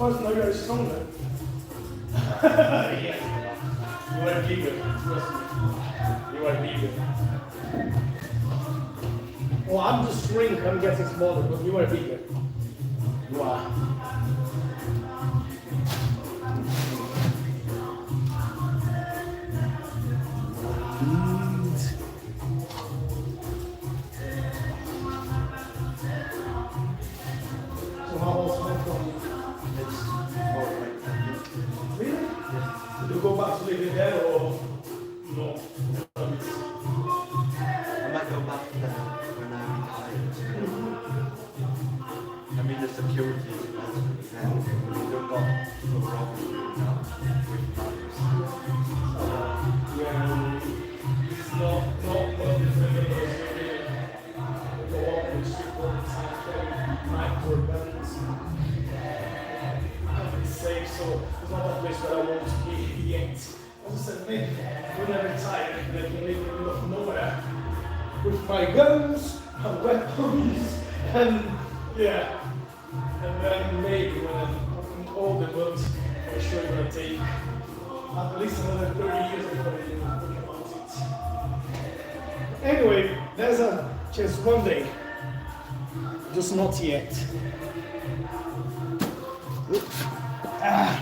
course, now you are stronger. Yes, you are bigger. Trust me. You are bigger. Well, I'm just shrink. I'm getting smaller, but you are bigger. You are. So how was my phone? It's all right. Really? Yes. Did you go back to living there or no? I might go back there when I retire. I mean, the security is best, and you don't got no problem now with others. Yeah, it's not different because the walk with street night for guns. It's safe, so it's not a place where I want to be yet. As I said, maybe when I retire, I can live in the middle of nowhere with my guns and weapons and yeah. And then maybe when I'm older, but I'm sure it's gonna take at least another 30 years before I think about it. Anyway, there's a chance one day, just not yet. Ah.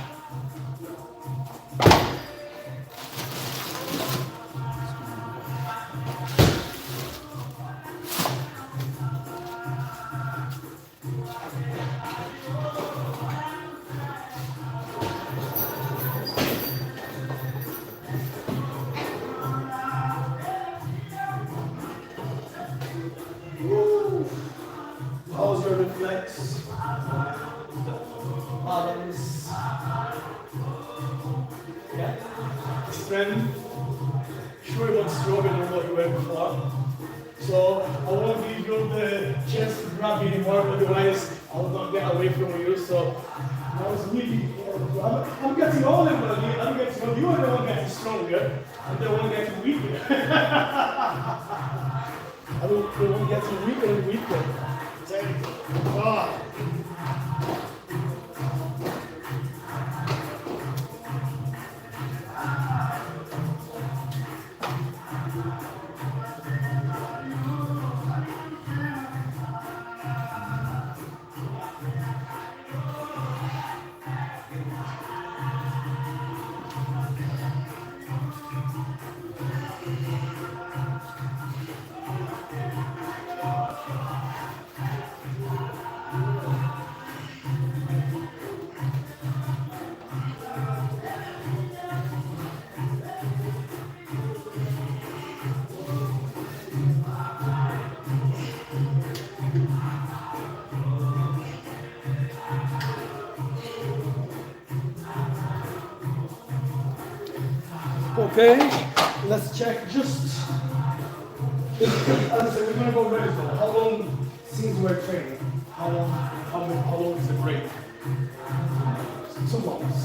How's your reflex? Balance. Yeah. Strength. Sure you're not stronger than what you were before. So I won't give you the chance to grab me anymore, otherwise I will not get away from you. So I was really, I'm getting older, but I'm getting older. You are the one getting stronger, I'm the one getting weaker. I will the one getting weaker and weaker. Ah. Okay, let's check just. As I said, we're gonna go very slow. How long since we're training? How long is the break? 2 months.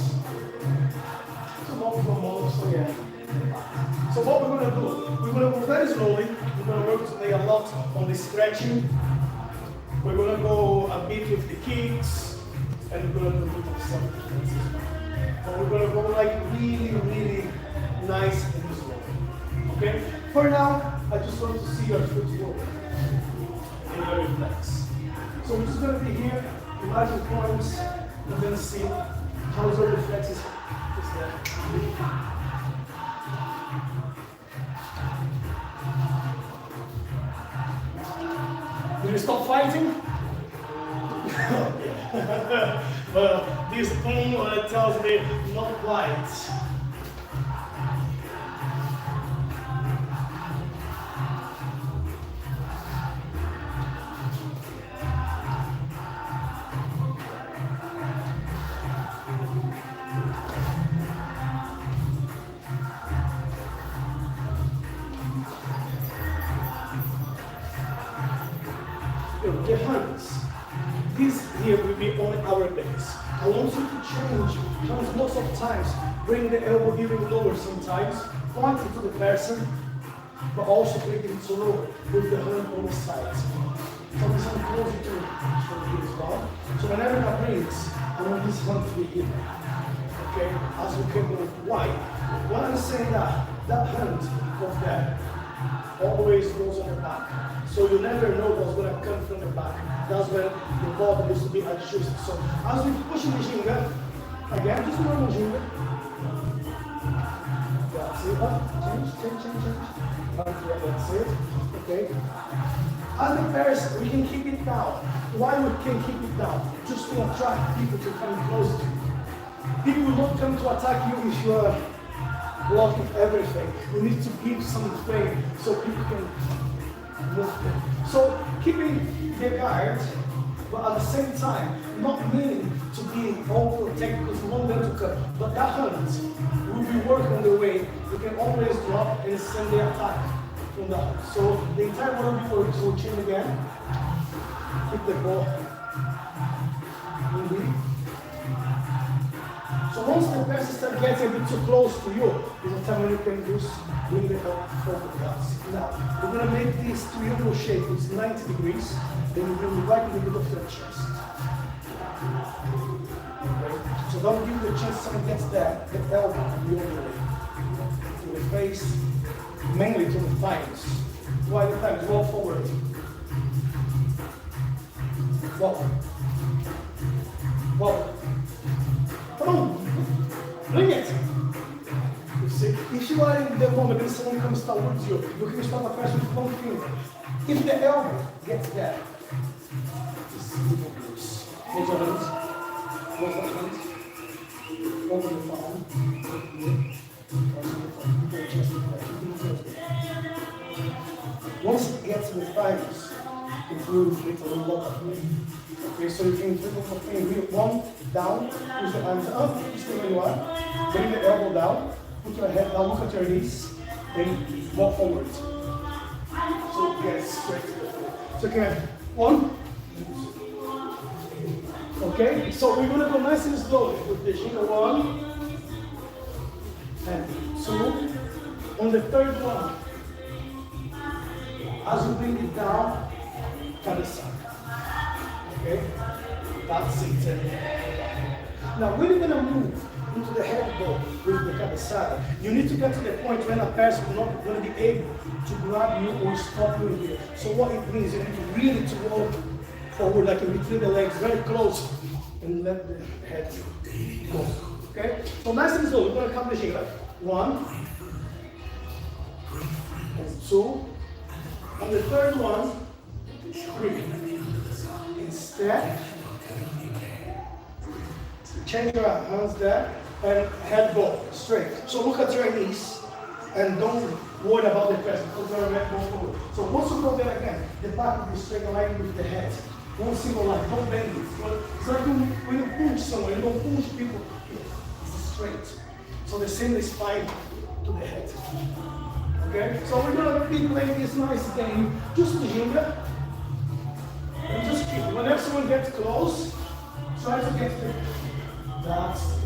2 months, 1 month, so yeah. So what we're gonna do, we're gonna go very slowly. We're gonna work today a lot on the stretching. We're gonna go a bit with the kicks, and we're gonna do a bit of something. But we're gonna go like really nice and slow. Okay? For now, I just want to see your footwork and your reflex. So we're just gonna be here, imagine points, and then see how your reflex is there. Will you stop fighting? Well, this tells me not quite. The hands. This here will be on our base. I want you to change hands lots of times. Bring the elbow even lower sometimes. Point it to the person, but also bring it to lower with the hand on the sides. So this hand closer to you as well. So whenever that brings, I want this hand to be here. Okay, as we can go. Why? When I'm saying that hand of there always goes on the back. So you never know what's going to come from the back. That's when the body needs to be adjusted. So as we push the ginga, again, just normal ginga. That's it. Change. Okay, that's it. Okay. As the person, we can keep it down. Why we can keep it down? Just to attract people to come close to you. People will not come to attack you if you are blocking everything. You need to give something so people can move them. So keeping the guard, but at the same time, not meaning to be all protected because you want them to come. But that hand will be working on the way. You can always drop and send the attack from the hand. So the entire one will be switching again. Keep the ball moving. So once the person starts getting a bit too close to you, is the time when you can just bring the help forward guys. Now, we're going to make this triangle shape. It's 90 degrees. Then you bring it right in the middle of your chest. Okay. So don't give the chest someone gets there, the elbow the other way. To the face, mainly to the thighs. Why the thighs? Roll forward. Walk. Walk. Come on. Bring it. You see, if you are in the moment and someone comes towards you, you can start a person with one finger. If the elbow gets there, just little loose. Close your hands. Close your hands. Open the palm. Once it gets in the thighs, it will inflict a lot of pain. Okay, so you can inflict a lot of pain. One, down, push the arms up, stay where you are. Bring the elbow down, put your head down, look at your knees, then walk forward. So get straight to the floor. So can I have 1, okay, so we're going to go nice and slow with the ginga 1 and 2. On the third one, as you bring it down, cabeza. Okay, that's it. Now when you're going to move into the head ball with the cabeza, you need to get to the point when a person is not going to be able to grab you or stop you here. So what it means, you need to really to walk forward like in between the legs, very close, and let the head go. Okay? So nice and slow, we're going to come the ginga. 1 and 2. On the third one, 3. Instead, change your hands there and head go straight. So look at your knees and don't worry about the press because you're going to go forward. So once you go there again, the back will be straight aligned with the head. One single line, don't bend it. It's like when you push someone, you don't push people here. It's straight. So the same is spine to the head. Okay? So we're going to be playing this nice game, just the ginga. And just keep, whenever someone gets close, try to get the, that's it.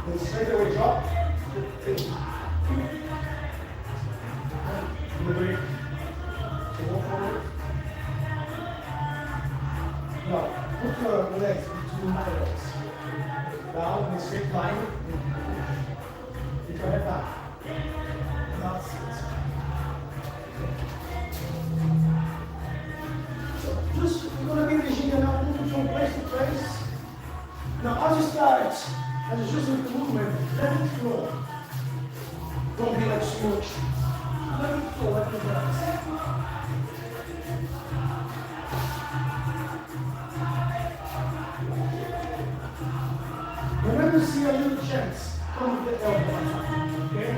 And straight away drop. Now, put your legs between my legs. Down in a straight line. Put your head back. That's it. So just, we're going to be the ginga now, moving from place to place. Now, as you start, as you just with the movement, let it flow. Don't be like smooch. Let it flow like the grass. Whenever you see a little chance, come with the elbow, okay?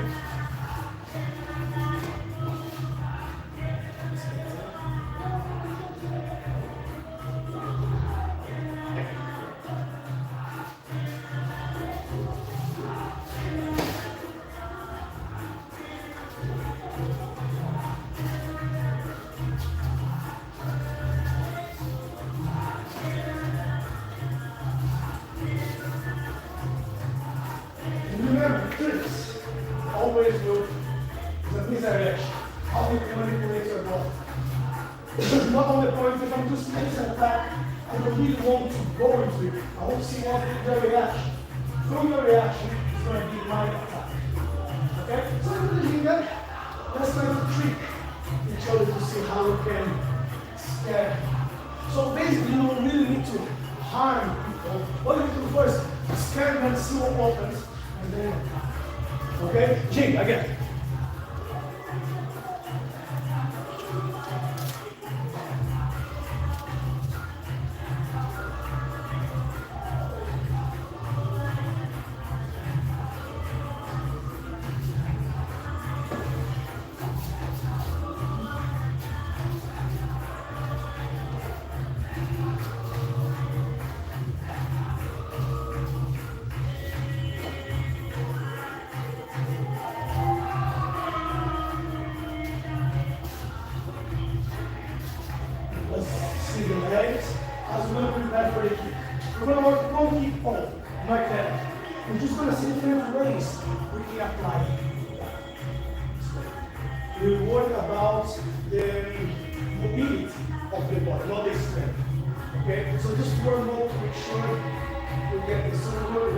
is not on the point. If I'm just making an attack, I don't really want to go into it. I want to see what the reaction. From your reaction, it's going to be my attack. Okay? So I'm that. Let's try to trick each other to see how we can scare. So basically, you don't really need to harm people. What you do first, scare them, see what happens, and then attack. Okay? Jing, again. See the legs as we're going to prepare for the kick. We're going to work one kick on, like that. We're just going to see different ways we can apply it. We work about the mobility of the body, not the strength. Okay? So just one more to make sure we get the circular.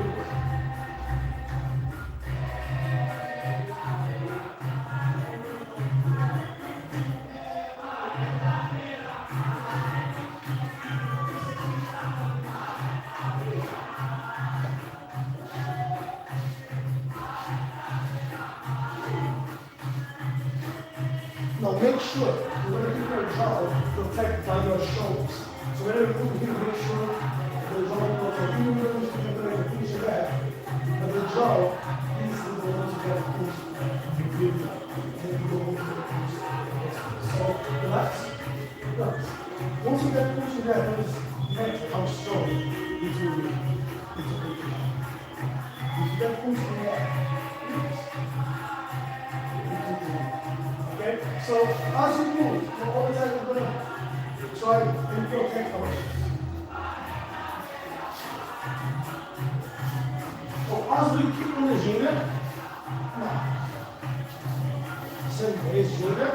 Now make sure you're going to keep your jaw protected by your shoulders. So whenever you put here, make sure the jaw will protect you. You're going to finish your back. But the jaw is the one to get pushed. And you go into the push. So relax. Relax. Once you get pushed in there, notice how strong it will be. If you get pushed in there, okay? So as you move, you're always going to try and protect our hips. So as we keep on the ginger, now, same way as ginger.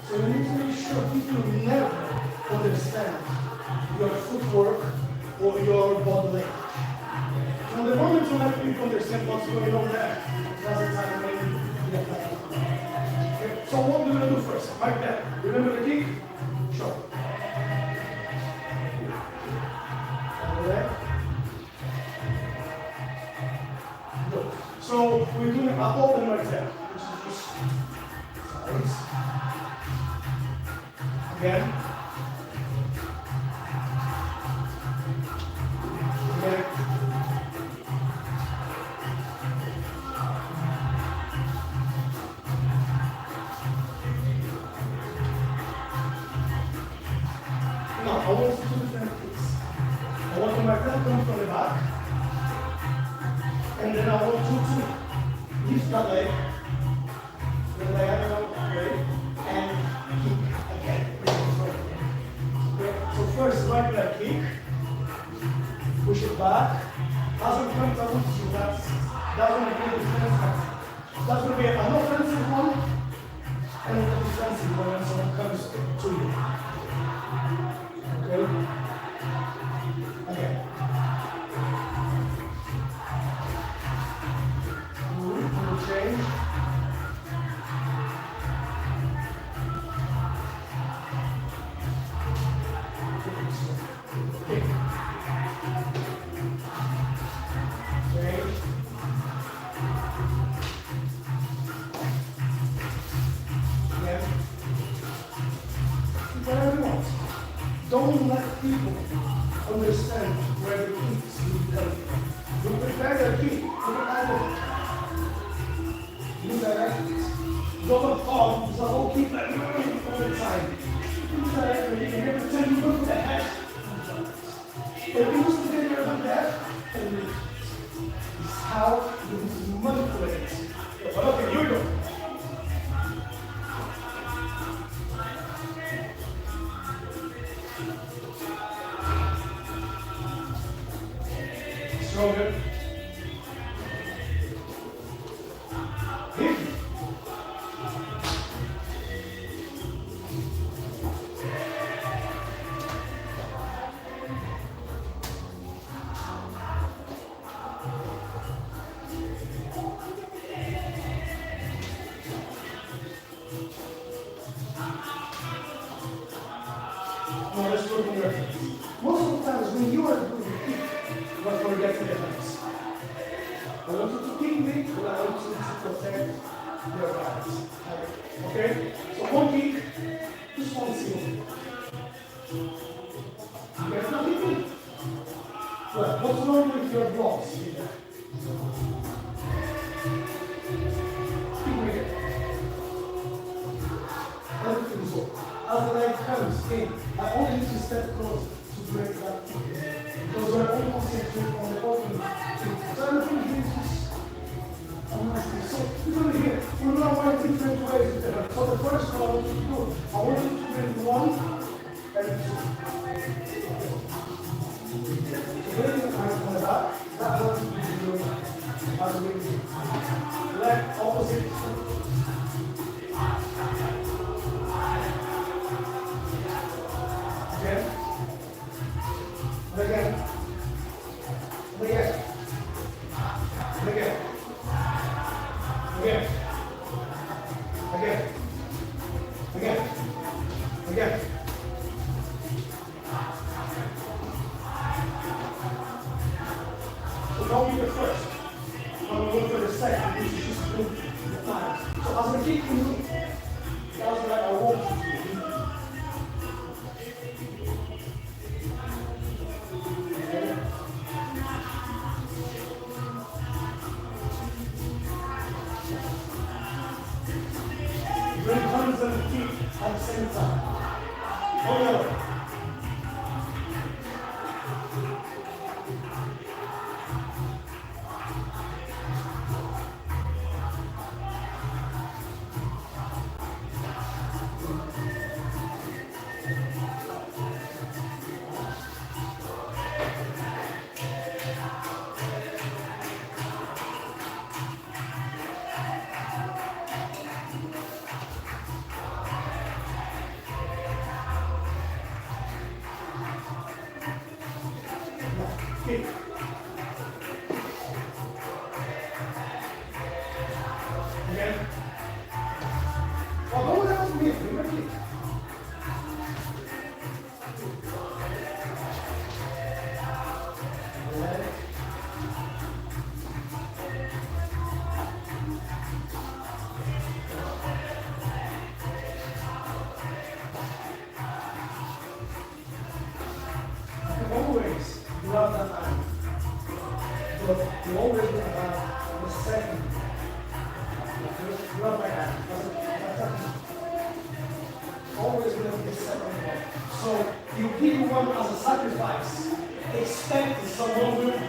So you need to make sure people never understand your footwork or your body language. From the moment you let people understand what's going on there, that's exactly when you apply it. Okay? So what we're going to do first, like that. Remember the kick? Sure. Okay? Good. So we're doing an open right there, which is just sides. Again. Now, I want to do different things. I want my friend come from the back, and then I want you to lift that leg, the diagonal way, and kick again. Okay? So first, right leg kick, push it back. As we come to you, that's going to be a defensive. That's going to be an offensive one, and a defensive one when someone comes to you. Okay? Again. We'll change. Kick. Change. Again. Whatever you want. Don't let people understand where the kicks will come from. You prepare the kick, you either indirect it, don't fall, so don't keep that all the time. Indirect it, and every time you look at the head, if you use the finger like that, and it's how you manipulate it. Okay, here we go. Stronger. Hip. Now let's work on your hips. Most of the times when you are doing the kick, you are forgetting the hips. I want you to kick me, but I want you to protect your balance. Okay? So one kick, just one single. You guys not kicking? Well, what's wrong with your blocks? Kick me here. Everything is over. As the leg comes in, I only need to step close to break that kick. Because we're all concentrating on the opening kick. So everything is just a nice thing. So usually here, we're going to work different ways with it. So the first one I want you to do, I want you to bring one and two. So bring your hands on the back. That's what you do as we do. Leg opposite. Again. And again. And again. And again. Again. Again. Again. Again. So don't be the first. When we look for the second, this is just do the time. So as we keep moving, that's what I want you to do. Bring hands and feet at the same time. Oh no. Kick. Again. Oh, go down from here. Bring my kick. Leg. Always love that line. But you always look at the second. Love my hand. Always look at the second one. So you give one as a sacrifice, expect someone will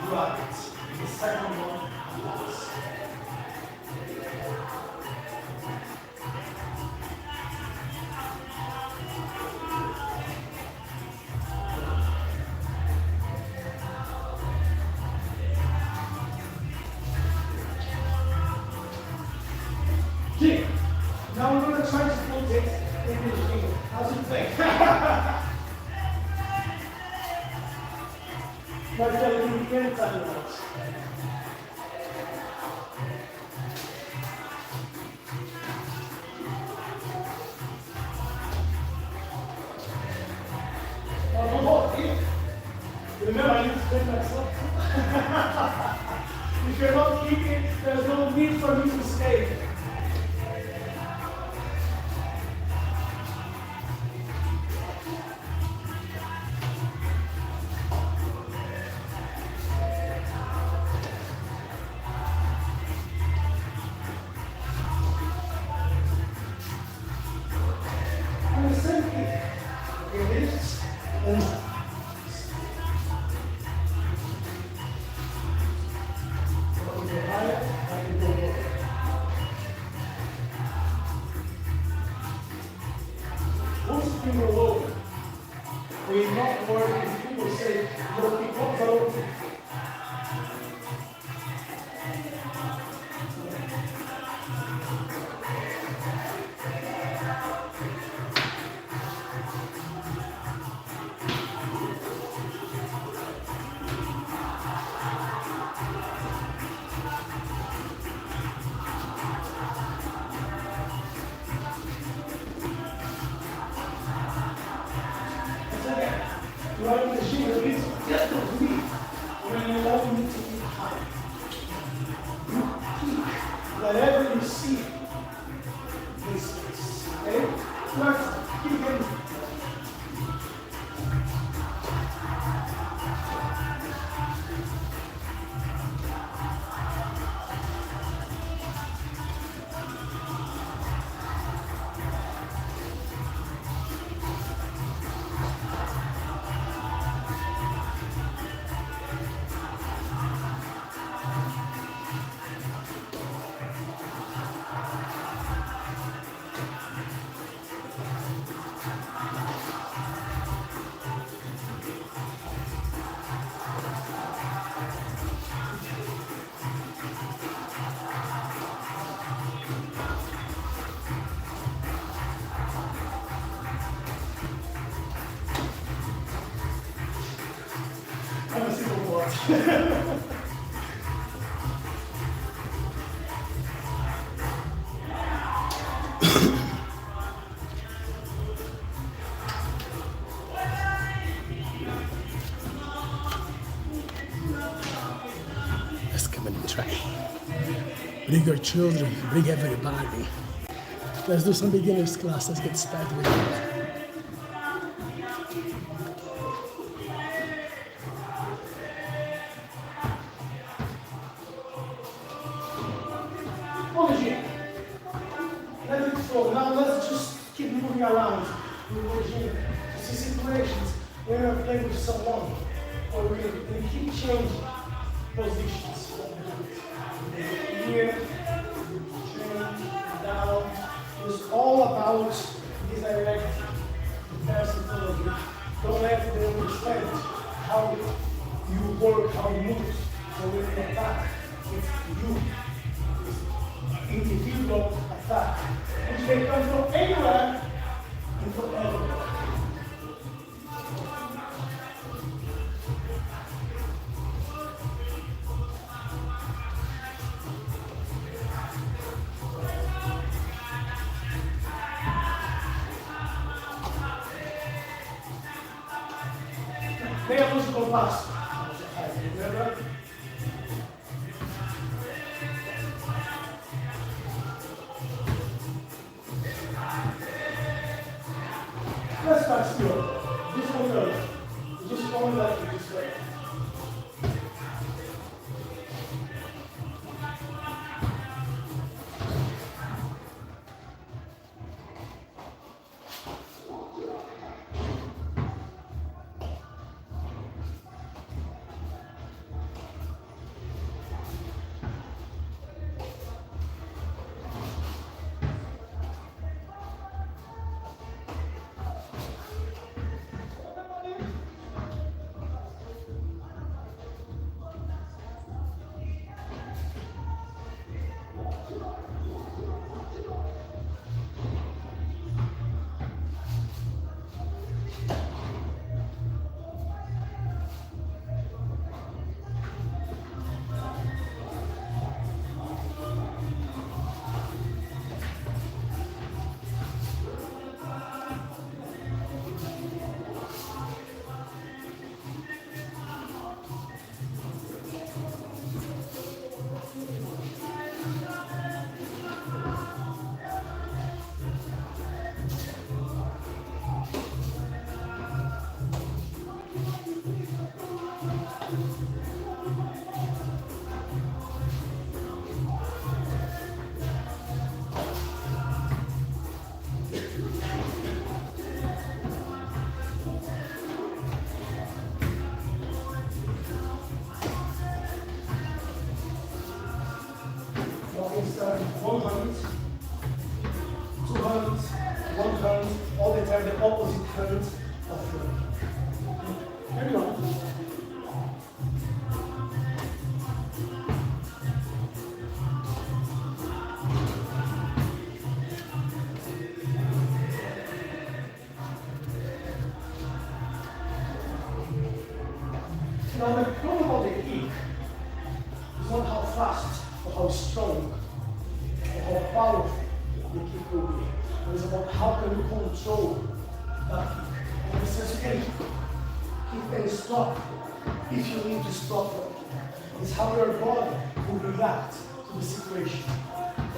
grab it. The second one last. Kick. Now we're going to try to put it in the finger. How's it think? But tell me again, time out. Remember, I need to spend myself. If you're not kicking, there's no need for me to stay. And the same kick. Okay, this and once you roll over, We're not working. People say, low kick, what's a low kick? You are in the gym, it's just to me. When you allow me to eat high, you peak wherever you see this space. Okay? Let's keep going. I'm a single boy. Let's come and try. Bring your children, bring everybody. Let's do some beginners class. Let's get started with it. Let it flow. Now let's just keep moving around. We will see situations where we're playing with someone or we keep changing positions. Here, change, down. It's all about this direct versatility. Don't let them understand how you work, how you move. So when you attack, it's you. Individual attack, which can come from anywhere and from everywhere. Meia música eu passo. Remember? Let's start still. Just one goes. Just one left this way. One hand, two hands, one hand, all the time the opposite hand of your Now the problem about the kick is not how fast or how strong or how powerful the kick will be. It's about how can you control that kick. And it says you can kick and stop if you need to stop that kick. It's how your body will react to the situation.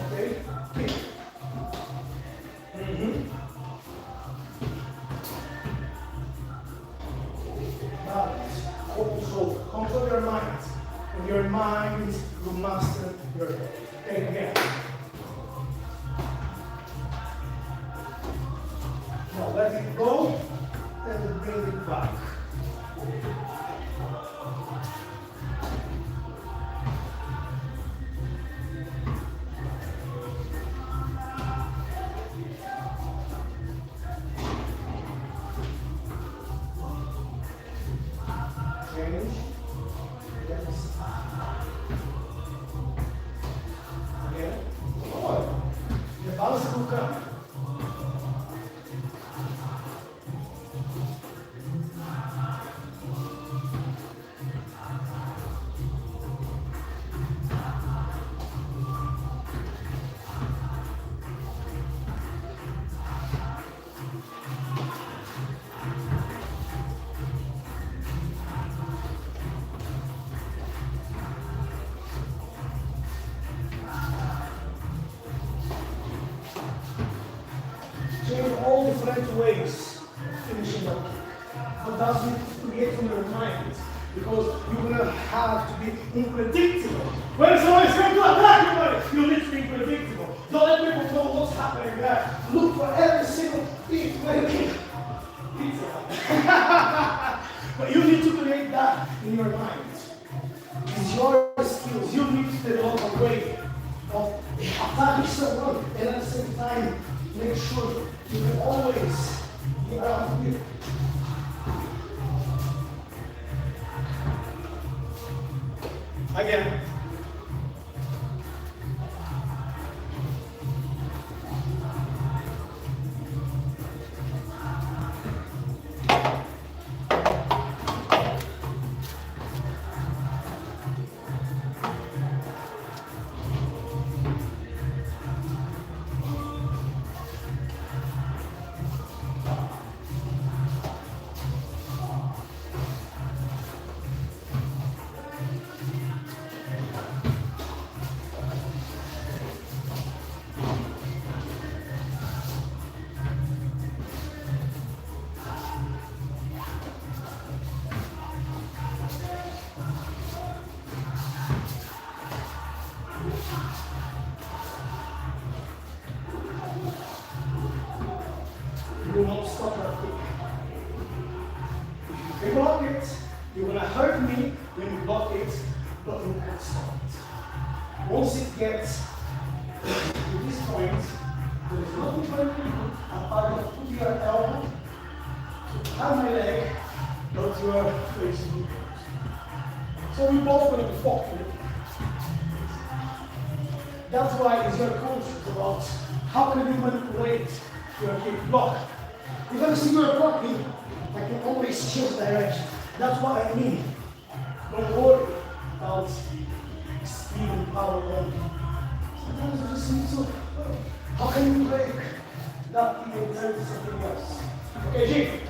Okay? Kick. Balance. Control. Control your mind. And your mind will master your body. Okay, again. Now let it go and then bring it back. Change. Yes. Again. Come on. The balance will come. All different ways of finishing that kick. But that's what you create from your mind. Because you're going to have to be unpredictable. When someone's going to attack you need to be unpredictable. Don't let people know what's happening there. Look for every single thing when you kick. But you need to create that in your mind. It's your skills. You need to develop a way of attacking someone and at the same time make sure you can always be around here. Again. You will not stop that kick. If you block it, you're going to hurt me when you block it, but you can't stop it. Once it gets to this point, there is nothing for me to do apart from put your elbow to have my leg, but you are facing me. So we both going to be fucking. That's why it's your conscious about how can you manipulate your kick block. If I see you're blocking, I can always change direction. That's what I mean. Don't worry about speed and power only. Sometimes you just need to, how can you break that thing and turn to something else? Okay, Jake.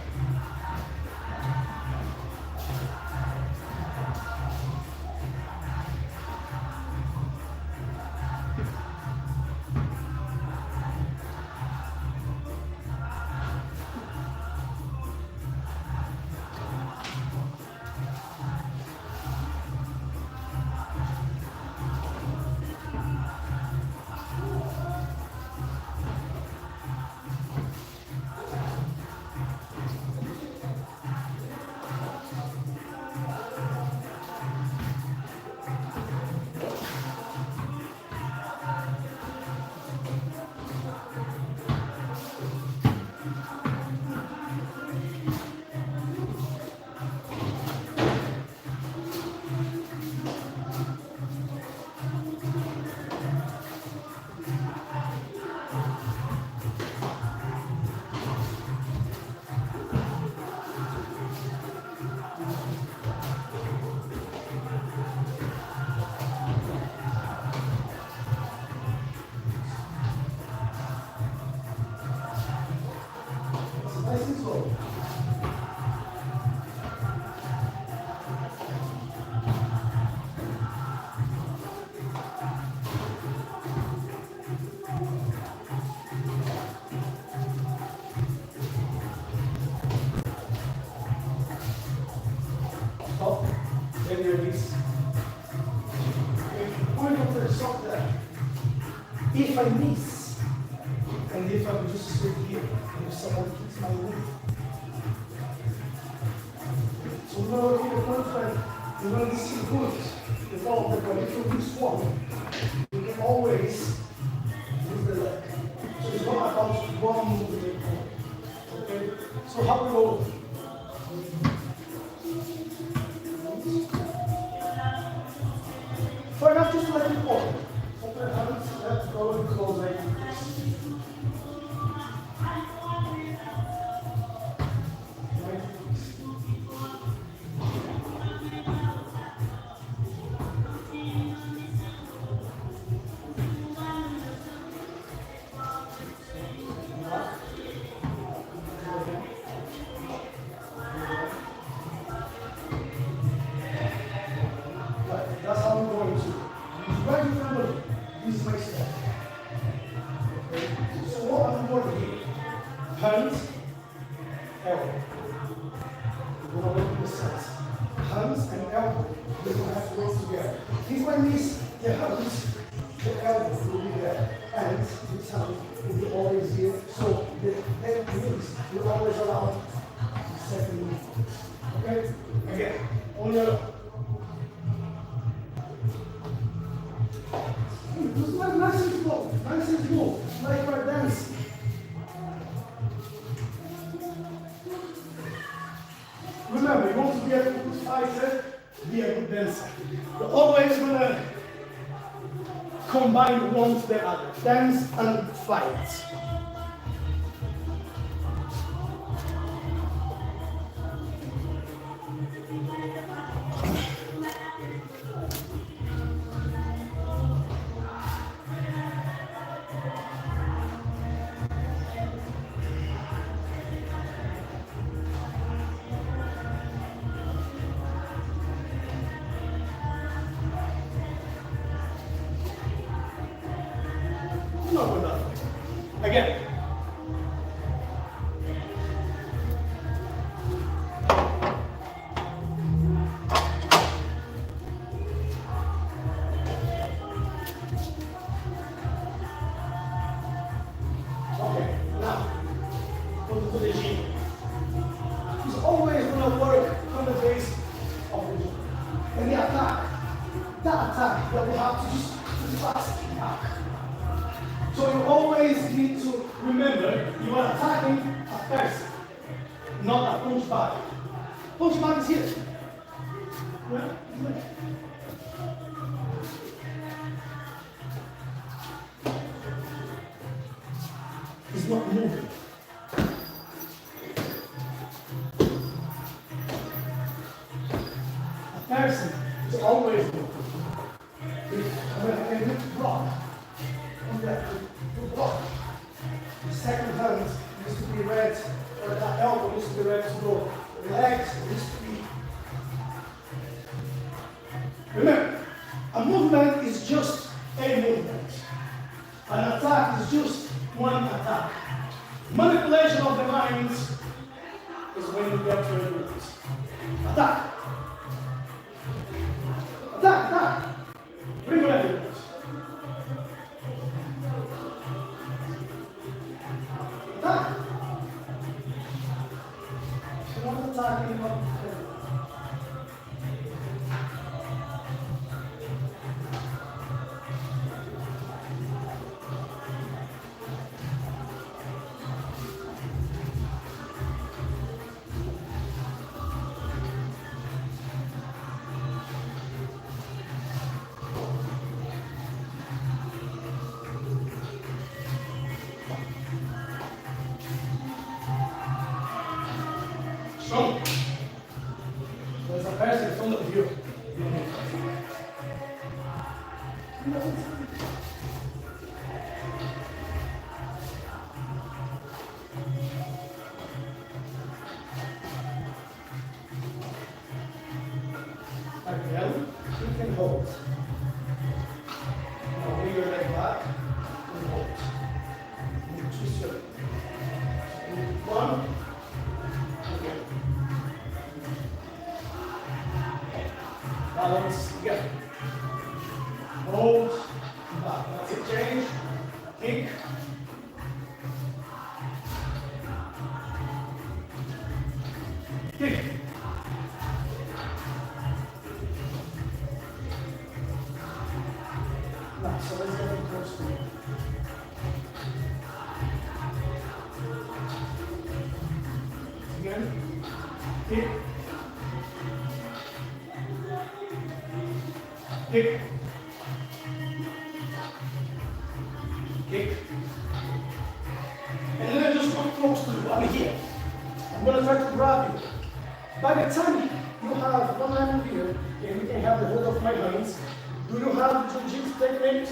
stop, then release. Point of the stop there. If I miss, and if I just sit here, and if someone kicks my knee. So we're going to look at the front, we're going to see good. The ball, but if you miss one, you can always move the leg. So it's not about one movement. Okay? So how we go? For enough, just let it go. Open your hands, let's go and close like this. That's how I'm going to. Right in front of you. This is my step. Okay? So what I'm going to do? Hands, elbow. We're going to look at the sides. Hands and elbow. We're going to have to work together. If I miss the hands, the elbow will be there. And this hand will be always here. So the leg moves will always allow the second move. Okay? Again, on your just like nice and slow, like we're dancing. Remember, you want to be a good fighter, be a good dancer. You're always gonna combine one to the other, dance and fight. No, we're not. Again. Okay, now, go to the gym. He's always going to work on the base of the gym. And the attack, that attack that we have to just fast attack. So you always need to remember you are attacking a person, not a punch bag. Punch bag is here. Right? It's not moving. A person is always moving. When you block, to block. The second hand needs to be ready, or that elbow needs to be ready to go. The legs needs to be. Remember, a movement is just a movement. An attack is just one attack. Manipulation of the mind is when you get to it. Attack. Attack, attack. Bring whatever you want. Attack. You're not attacking what strong. There's a person in front of you. Again, you can hold. Now bring your leg back and hold. Twist your leg. One. balance, together. Hold, back. That's it, change, kick. Kick. Nice, so let's get it close to you. Again, kick. Kick. Kick. And then I just come close to you. I'm here. I'm going to try to grab you. By the time you have one hand here, and you can have the hold of my hands, do you have jiu-jitsu techniques?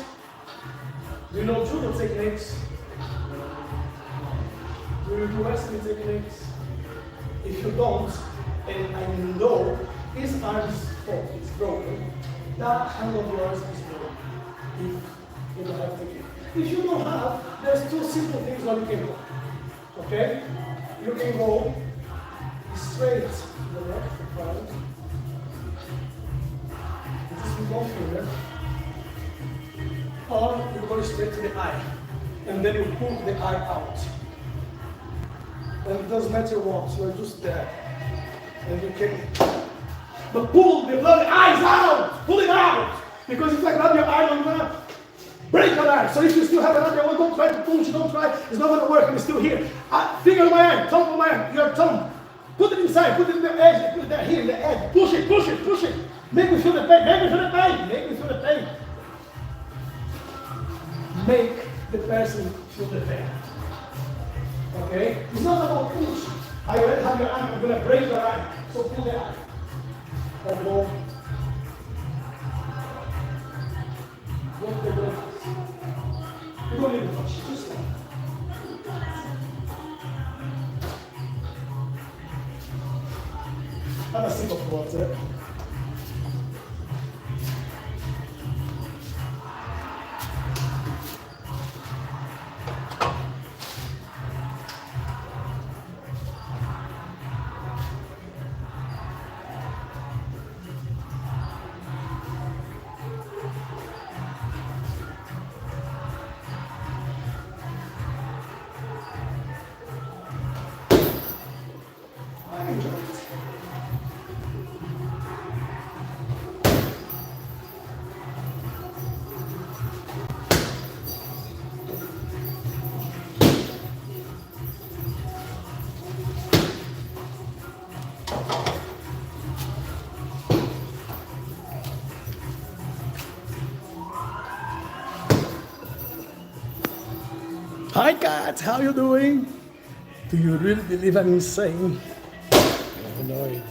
Do you know judo techniques? Do you do wrestling techniques? If you don't, and I know his arm is broken, that hand of yours is broken. If you don't have technique. If you don't have, there's two simple things that you can do. Okay? You can go straight to the left, the front. Just with one finger. Or you go straight to the eye. And then you pull the eye out. And it doesn't matter what, you're just there. And you can, but pull the bloody eyes out! Pull it out! Because if I grab your eye, I'm gonna break your arm. So if you still have another one, don't try to punch, don't try, it's not gonna work, I'm still here. Finger on my arm, thumb on my arm, your thumb. Put it inside, put it in the edge, put it there, here in the edge. Push it, push it, push it. Make me feel the pain, make me feel the pain, make me feel the pain. Make the person feel the pain. Okay? It's not about push. I already have your arm, I'm gonna break your arm. So pull the arm. And go. Walk the breath. You don't need to touch, just like. Have a sip of water. Hi cats, how you doing? Do you really believe I'm insane? I have no idea.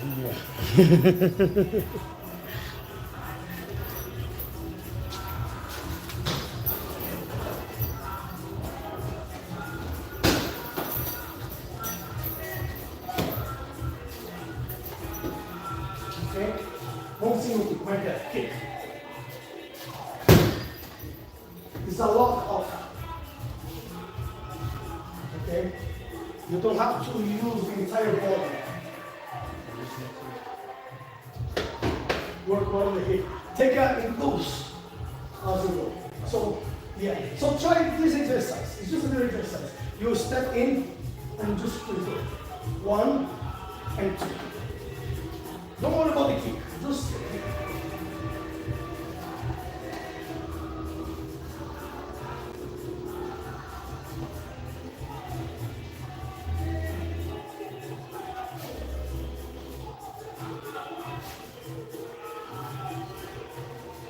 Okay, one single kick, like that, kick. It's a lot of. Okay? You don't have to use the entire body. Work on the hip. Take a loose as you go. So, yeah. So try this exercise. It's just a little exercise. You step in and just pull it. 1 and 2. Don't worry about the kick. Just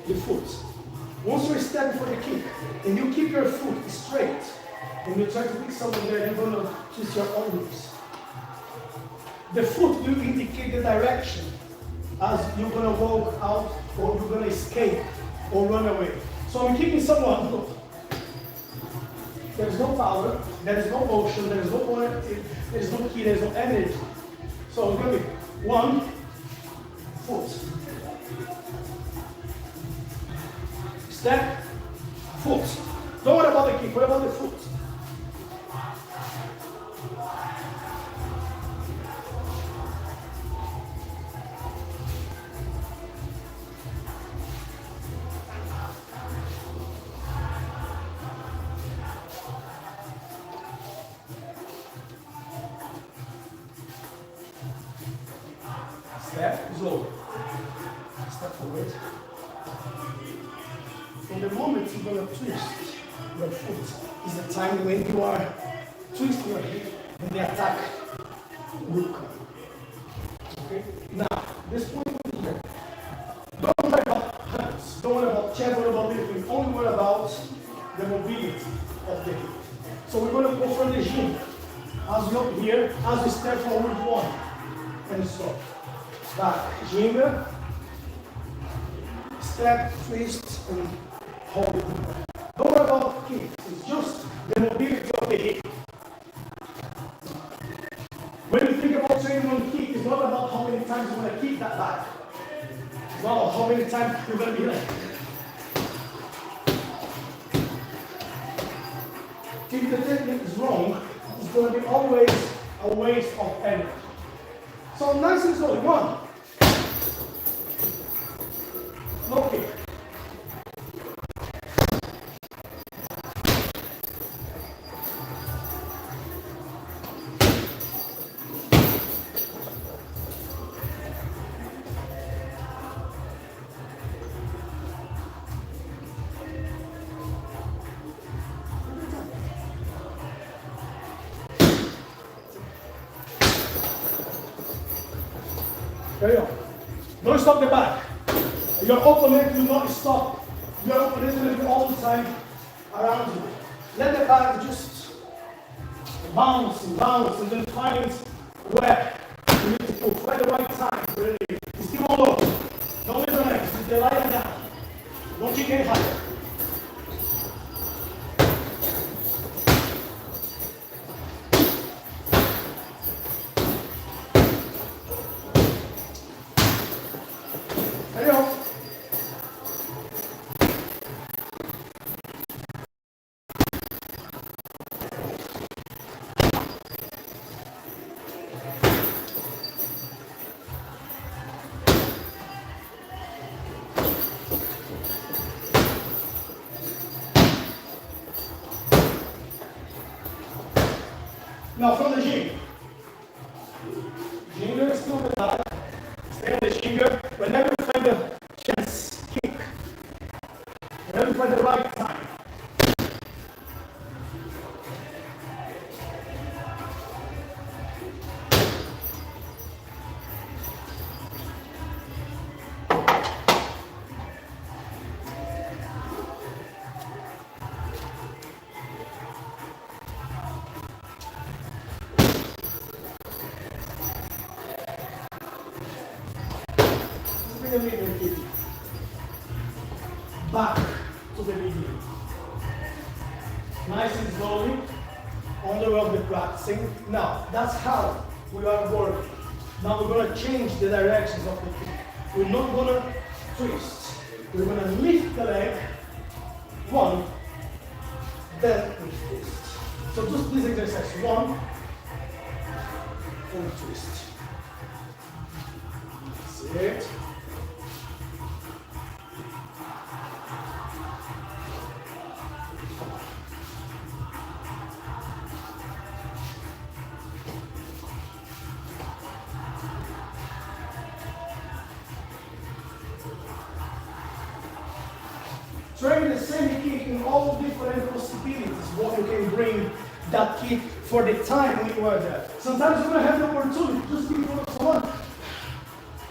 the foot. Once you're stepping for the kick, and you keep your foot straight, and you try to pick someone there, you're going to twist your own hips. The foot will indicate the direction as you're going to walk out, or you're going to escape, or run away. So I'm keeping someone, look. There's no power, there is no motion, there is no point, there is no key, there is no energy. So it's going to be 1 foot. Step, foot. Don't worry about the kick, worry about the foot. Step, slowly. Step forward. From the moment you're going to twist your foot is the time when you are twisting your hip and the attack will come. Okay? Now, this point here, don't worry about hands, don't worry about chest, don't worry about lifting, only worry about the mobility of the hip. So we're going to go from the gym. As we up here, as we step forward, one, and stop. Back, ginga, step, twist, and hold it. Don't worry about the kick, it's just the mobility of the hip. When you think about training on kick, it's not about how many times you're going to kick that back. It's not about how many times you're going to be like. If the technique is wrong, it's going to be always a waste of energy. So nice and slowly. One. Low kick. Carry on. Don't stop the back. Your opponent will not stop. Your opponent will be all the time around you. Let the back just bounce and bounce and then find where you need to put. Where the right time. Really. Still all over. Don't leave the legs. Just lie them down. Don't kick any higher. Now from the gym. Ginger is still on the back. Stay on the ginger. Whenever you find the chance, kick. Whenever you find the right time. Back to the beginning. Nice and slowly, on the way of the practicing. Now, that's how we are working. Now we're going to change the directions of the kick. We're not going to twist. We're going to lift the leg, one, then we twist. So just this exercise, one, and twist. That's it. Train the same kick in all different possibilities, what you can bring that kick for the time when you are there. Sometimes you're going to have the opportunity to just kick for someone.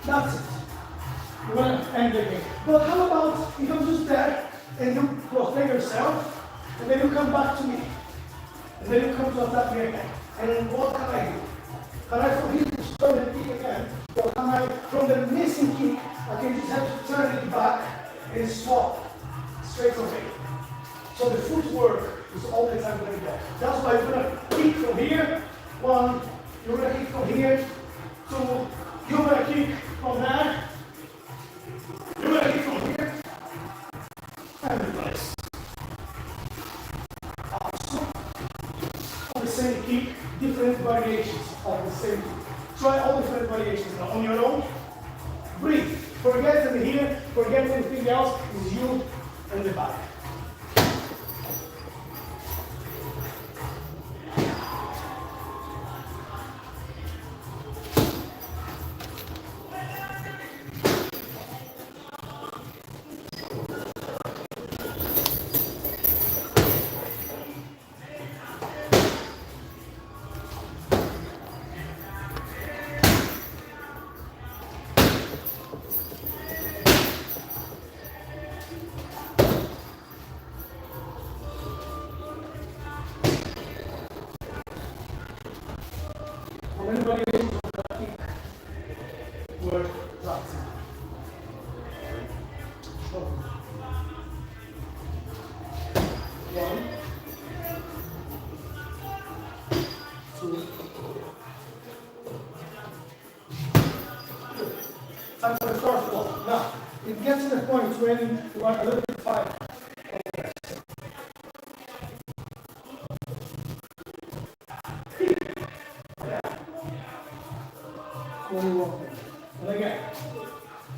That's it. You're going to end the game. But how about if I'm just there and you protect yourself and then you come back to me and then you come to attack me again. And what can I do? Can I for him to turn the kick again? Or can I, from the missing kick, I can just have to turn it back and swap straight away. So the footwork is all the time going to go. That's why you're going to kick from here, one, you're going to kick from here, two, you're going to kick from there, you're going to kick from here, and reverse. Also, on the same kick, different variations of the same kick. Try all different variations now on your own. Breathe. Forget them here, forget anything else, it's you and the back. footwork practice. Sure. 1, 2. Good. Time for the first one. Now, it gets to the point when you are a little bit tired. Only walk in. And again.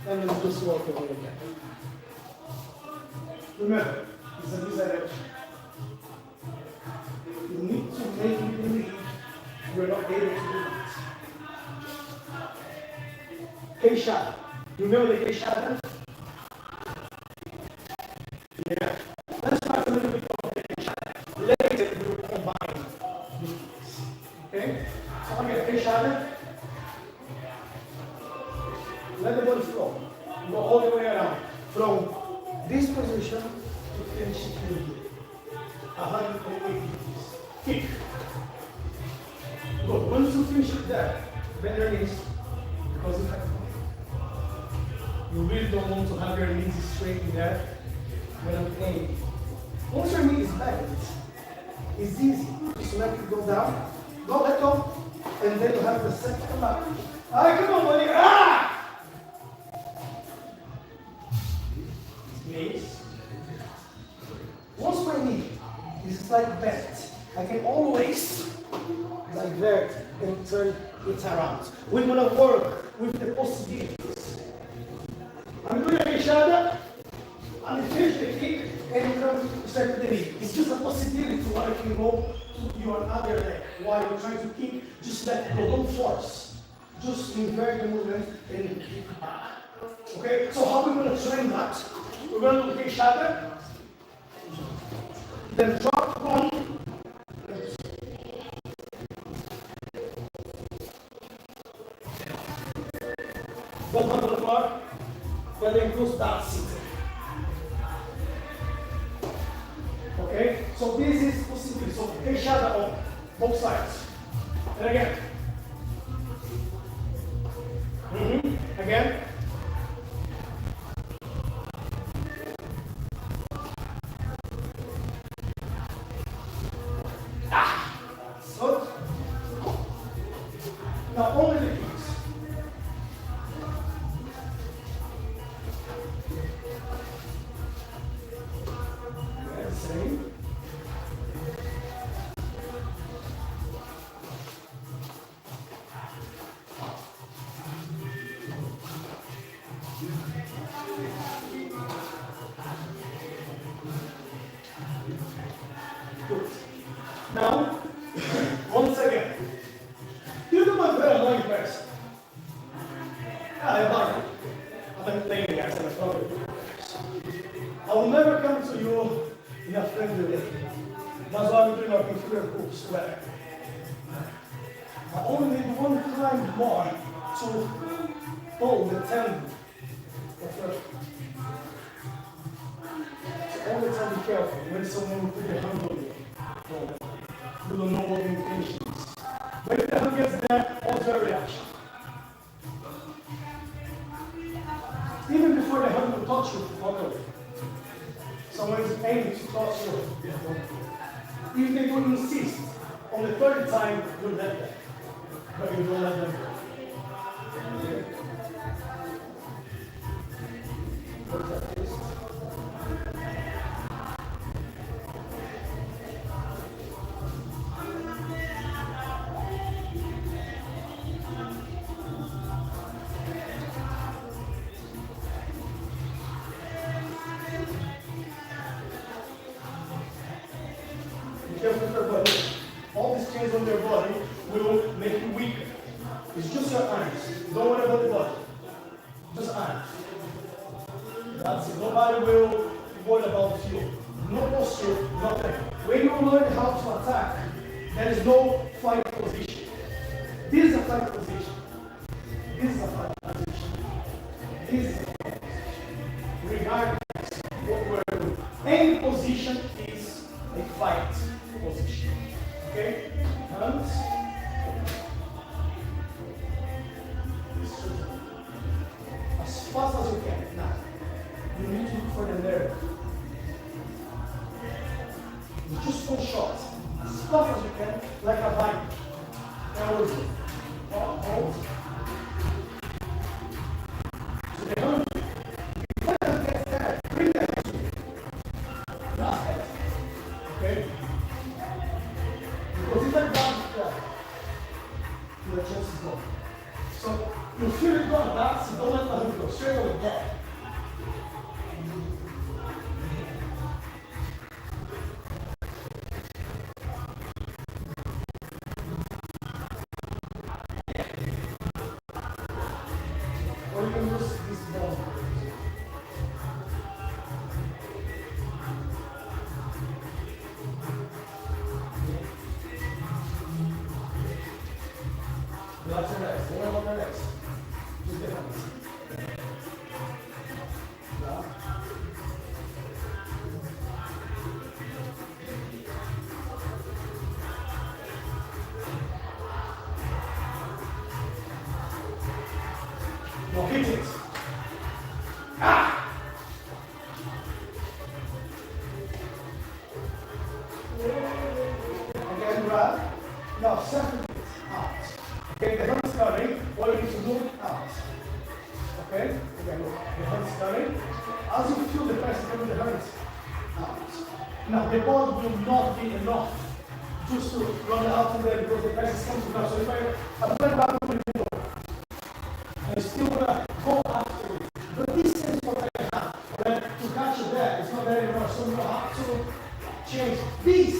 And then just walk away again. Remember, it's a misdirection. You need to make me believe you're not able to do that. K-shot. You remember the K-shot? Yeah. Let's try a little bit of the K-shot. Later, we will combine these. Okay? So again, K-shot. Let the body flow. Go all the way around. From this position to finish it here. 180 degrees. Kick. Good. Once you finish it there, bend your knees. Because you really don't want to have your knees straight in there when I'm aiming. Once your knee is back, it's easy. Just let it go down. Go, let go. And then you have the second come up. Ah, come on, buddy. Ah! Knees. Once my knee is like bent, I can always like that and turn it around. We're going to work with the possibilities. I'm doing a shada, I'm finish the kick, and you come start with the knee. It's just a possibility where I can go to your other leg. While you're trying to kick, just let it go, don't force. Just invert the movement and kick back. Okay, so how are we going to train that? We're going to do the shada, then drop one. Both on the floor, but then goes down seated. Okay, so this is possible. So take shadow on both sides. And again. Again. So now only the kicks. Same. Good. Now, once again, you do my very long press. I've been playing guys in a problem. I will never come to you in a friendly way. That's why we're doing our inferior hooks square. I only need one climb more to hold the tendon. So all the time be careful when someone will put their hand on you. You don't know what the intention is. When the hand gets there, alter reaction. Even before the hand will touch you, walk away. Someone is aiming to touch you. If they will insist, on the third time, you let them. But you don't let them go. Okay. Careful with your body. All these chains on your body will make you weaker. It's just your arms. Don't worry about the body. Just arms. That's it. Nobody will worry about you. No posture, nothing. When you learn how to attack, there is no fight position. This is a fight position. This is a fight position. This is a fight position. Regardless of what we're doing. Any position is a fight position. Okay? Hands. fast as you can. Now, you need to look for the nerve. Just one shot, as fast as you can, like a viper. Now we'll do. Hold. So they don't. Before you get there, bring that to you. Not head. Okay? Because if I grab that, your chance is gone. So you feel it going back, so don't let the hand go. Straight over there. Or you can use this ball. Relax and rest. Don't worry about the rest. Just the hands. Yeah. No, hit it. Ah! Again, grab. Now, second hit. Out. Okay, the hand is coming. All you need to move out. Okay? Again, look. The hand is coming. As you feel the pressure coming, the hand out. Now, the ball will not be enough just to run out to there because the pressure is coming now. So if I play back to the door, I still gonna go after it. The distance what I have to catch it there is not very much, so you have to change this.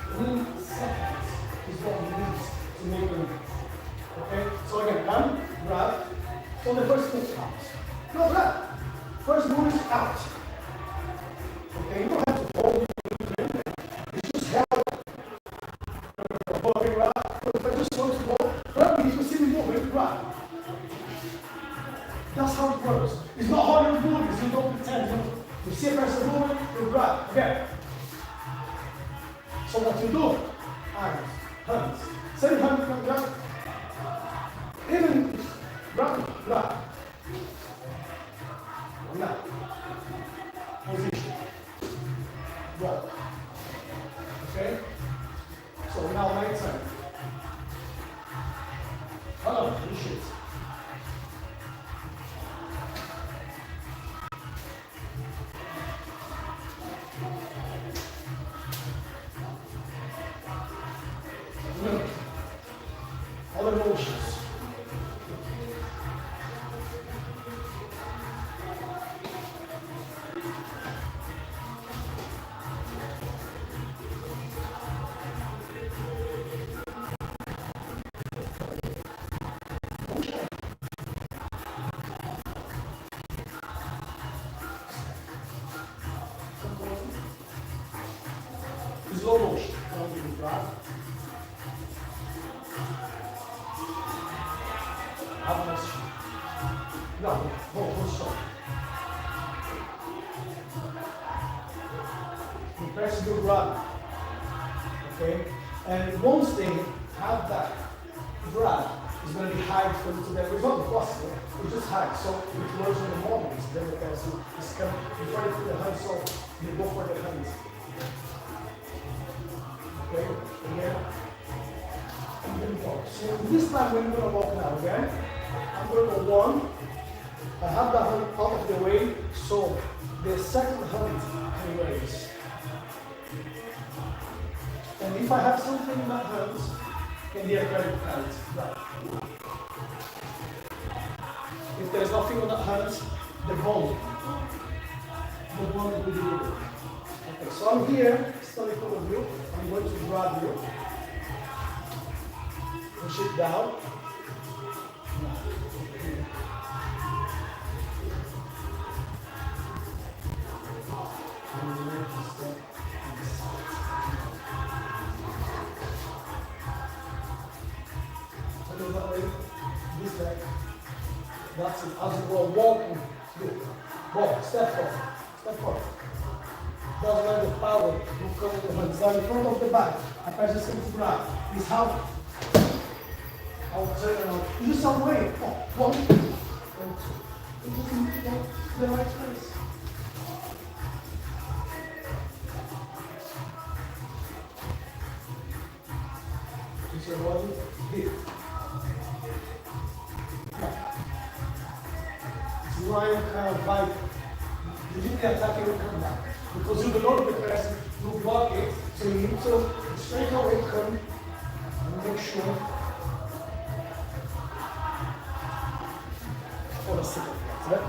Within seconds is what we need to make it. Okay? So again, come, grab. So the first move out. No, grab. First move is out. Okay, you don't have to hold it. It's just help. Okay, grab. If I just want to go, grab me, you see me moving, grab. That's how it works. It's not how you do it, you don't pretend. You see a person moving, you grab. Okay. So what you do, arms, hands, same hand can grab, even grab. Now, position, grab. Okay? So now my turn. Hello, appreciate. Other motions. Slow motion. Don't give it right. No, hold short. You press your grab. Okay? And once they have that grab, it's going to be high for you to get. It's not possible, it's just high. So it works in the moment. Then you can see it's coming before you put the hands, so you go for the hands. Okay? Again. So this time we're going to walk now, okay? I'm going to go one. I have that hand out of the way, so the second hand can raise. And if I have something in my hands, can be a credit card. Right. If there's nothing on the hands, the bone will be able. Okay, so I'm here, standing in front of you. I'm going to grab you. Push it down. This leg. That's it. As you go walking, good. Go, step forward. Step forward. That's where the power will come with the hands. Now in front of the back, I press the same to grab. Is how I'll turn around. Use some weight. Oh, 1 and 2. like you didn't attack it and come back. Because you don't know the person, you block it, so you need to straight away come and make sure for a second. Right?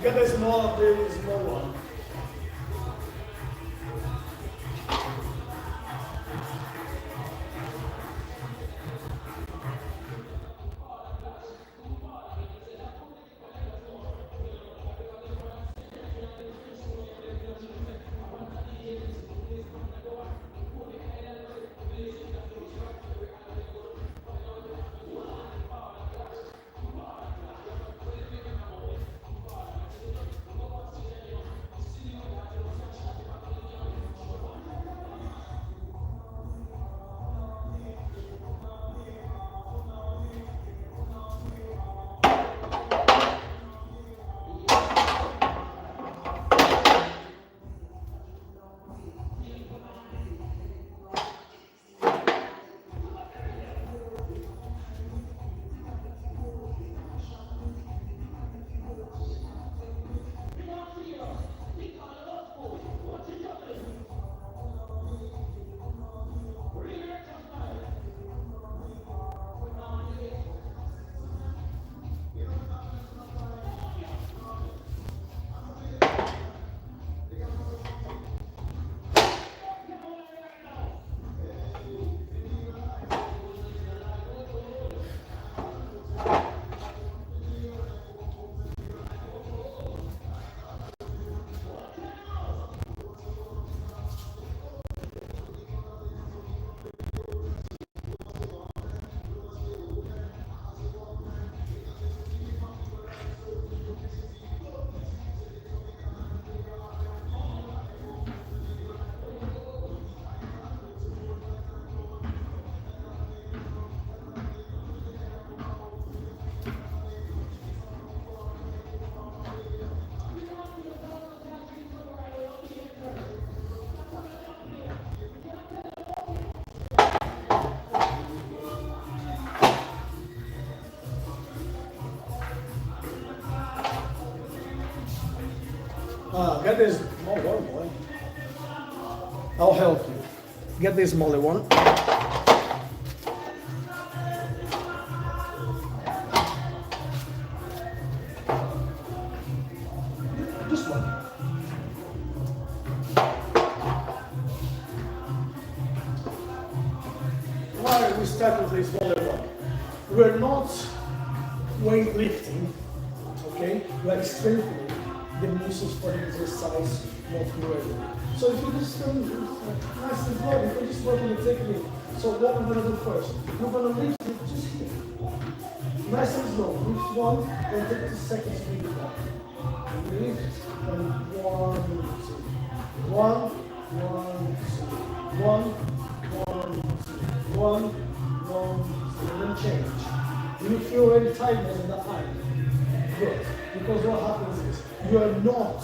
Get a small one. Get this smaller one, boy. I'll help you. Get this smaller one. Just one. Why we start with this smaller one? We're not weightlifting, okay? We're strengthening the muscles for the exercise, not really. So if you just nice and slow, you can just work on the technique. So what we're gonna do first? We're gonna lift it just here. Nice and slow. Lift one, then take 2 seconds to lift that. Lift and 1, 2. 1, 1, 2. 1, 1, 2. 1, 1, 2. And then change. You feel any tightness in the eye. Good. Because what happens is you are not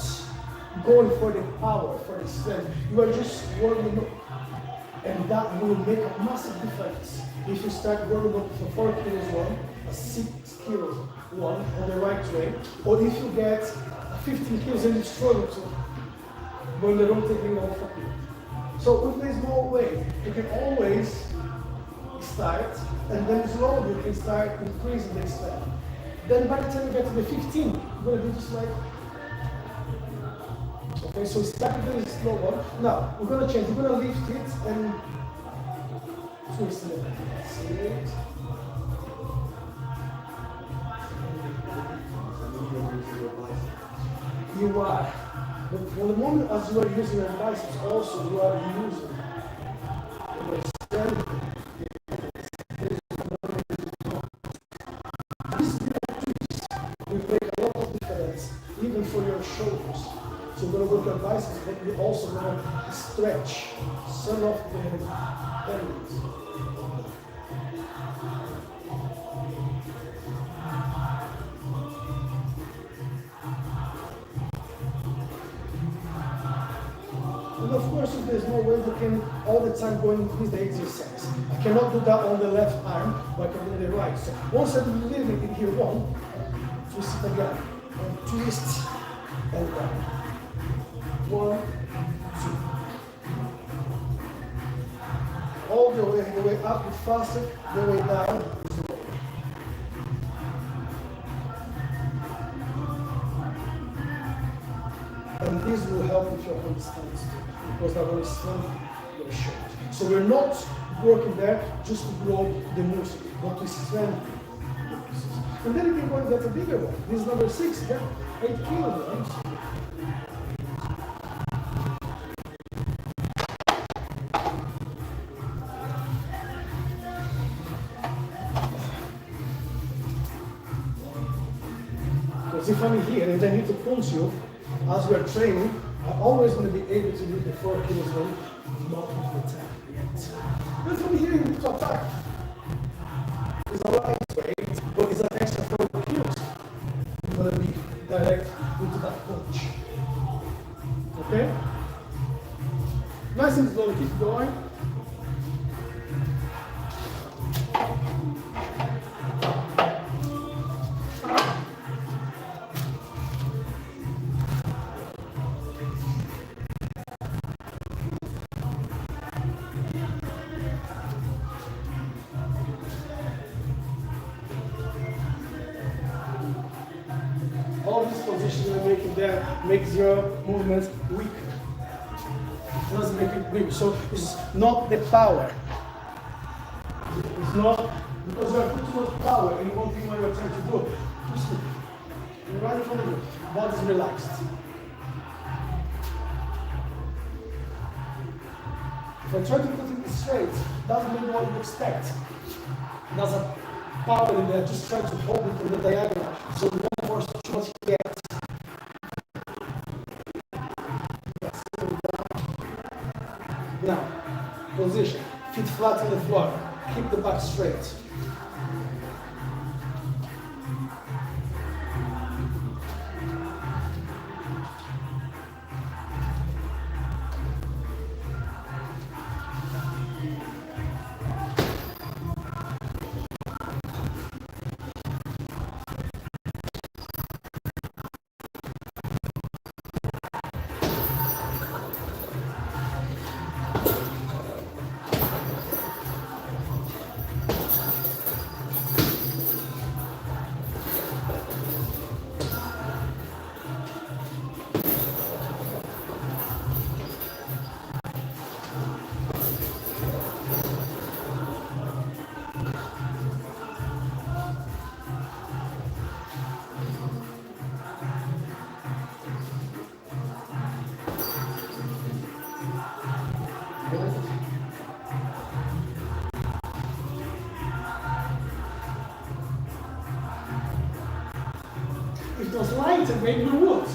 going for the power, for the strength. You are just warming up. And that will make a massive difference if you start warming up for 4 kilos one, a 6 kilos one on the right way, or if you get 15 kilos and you struggle to when they don't take it off of you. So with this small weight, you can always start, and then slowly you can start increasing the strength. Then by the time you get to the 15, you're going to do just like, okay, so start with the slow one. Now, we're going to change. We're going to lift it and twist it. That's it. You are. But for the moment as you are using your biceps, also you are using your strength. Will make a lot of difference, even for your shoulders. So we're going to work your biceps, but we're also going to stretch some of the tendons. And of course, if there's no way you can all the time go and increase the exercise. I cannot do that on the left arm, but I can do the right. So once I leave it in here, one, twist it again, and twist, and down. 1, 2. All the way up is faster, the way down is slower. And this will help with your handstands because that will strengthen your shoulder. So we're not working there just to grow the muscle, but to strengthen the muscles. And then you can go and get a bigger one. This is number 6, yeah? 8 kilograms. Because if I'm here and I need to punch you, as we are training, I'm always going to be able to do the 4 kilos one, not with the 10 yet. But from here, you need to attack. It's a lightweight, but it's an extra 4 kilos. You're going to be direct into that punch. Okay? Nice and slowly, keep going. All these positions you're making there makes your movements weaker. It doesn't make it weak. So it's not the power. It's not because you are putting too much power in one thing what you're trying to do. Just look. You're right in front of you. Body's relaxed. If I try to put it straight, doesn't mean what you expect. There's a power in there, just try to hold it in the diagonal. So you don't force too much yet. Yes. Now, position. Feet flat on the floor. Keep the back straight. If it was lighter, maybe we would.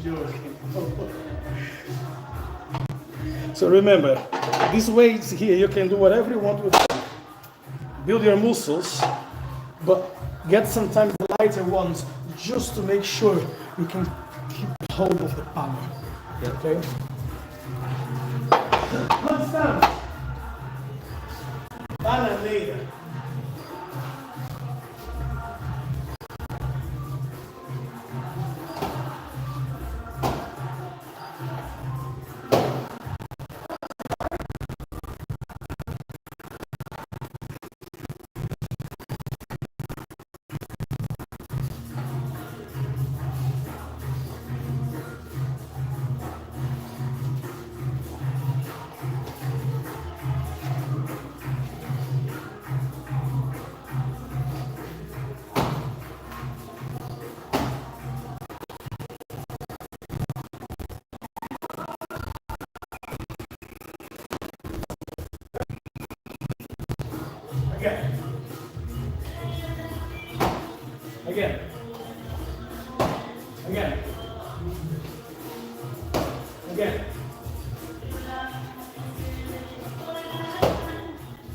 Joking. So remember, these weights here, you can do whatever you want with them. Build your muscles, but get sometimes the lighter ones just to make sure you can keep hold of the power. Okay? Let's stand. Banana later. Again. Again. Again. Again.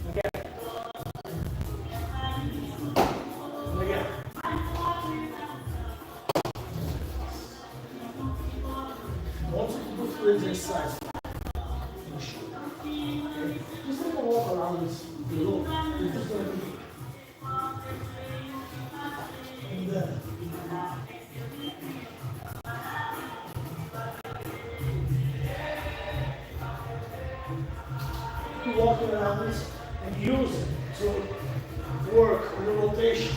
Again. And again. I want you to exercise in the shoulder. Okay? Just take a walk around this below. You're just going to be. And then. Walking around this and use it to work on the rotation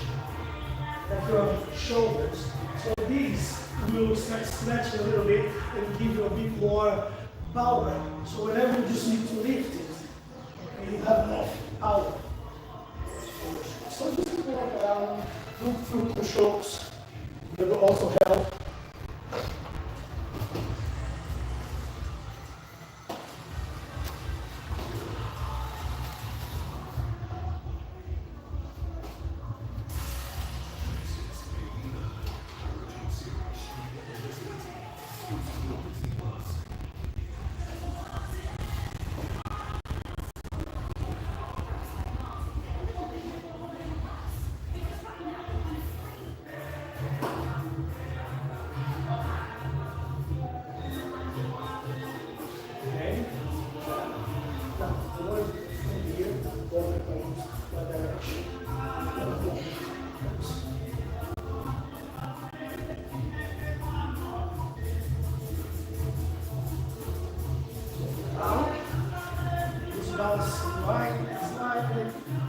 of your shoulders. So these will stretch a little bit and give you a bit more power. So whenever you just need to lift it, okay, you have more power. So just walk around, do through push-ups. That will also help.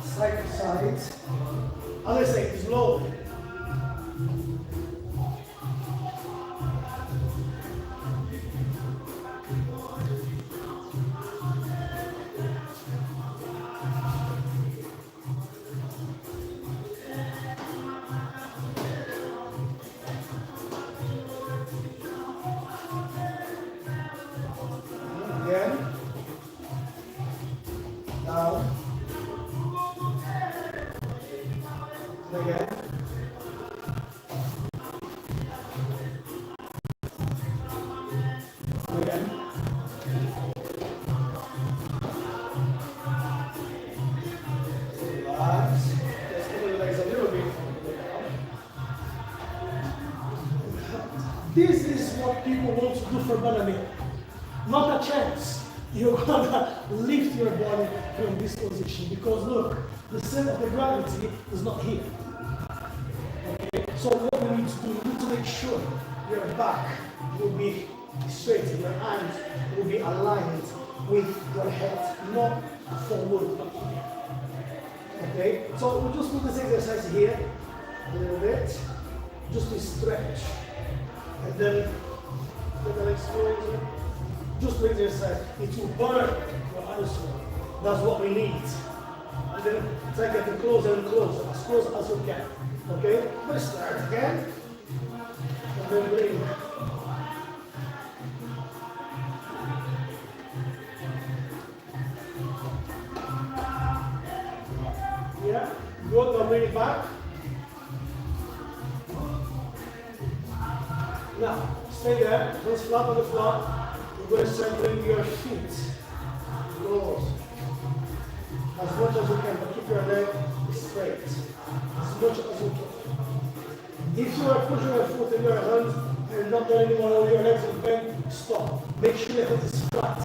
Side to side. As I say, slowly. Again. Down. Again. Again. Relax. Just move your legs a little bit. This is what people want to do for banana. Not a chance. You're gonna lift your body from this position because look, the center of the gravity is not here. Okay? So what we need to do, we need to make sure your back will be straight, your arms will be aligned with your head, not forward, but here. Okay? So we'll just do this exercise here, a little bit, just to stretch. And then let the legs closer. Just to exercise, it will burn your hamstring. That's what we need. And then try to get closer and closer, as close as you can. Okay? Let's start again. And then bring. Yeah? Good, now bring it back. Now, stay there, hands flat on the floor. You're going to start bringing your feet close. As much as you can, but keep your leg straight. As much as you can. If you are pushing your foot in your hands and not doing anymore, your legs will bend, stop. Make sure your foot is flat.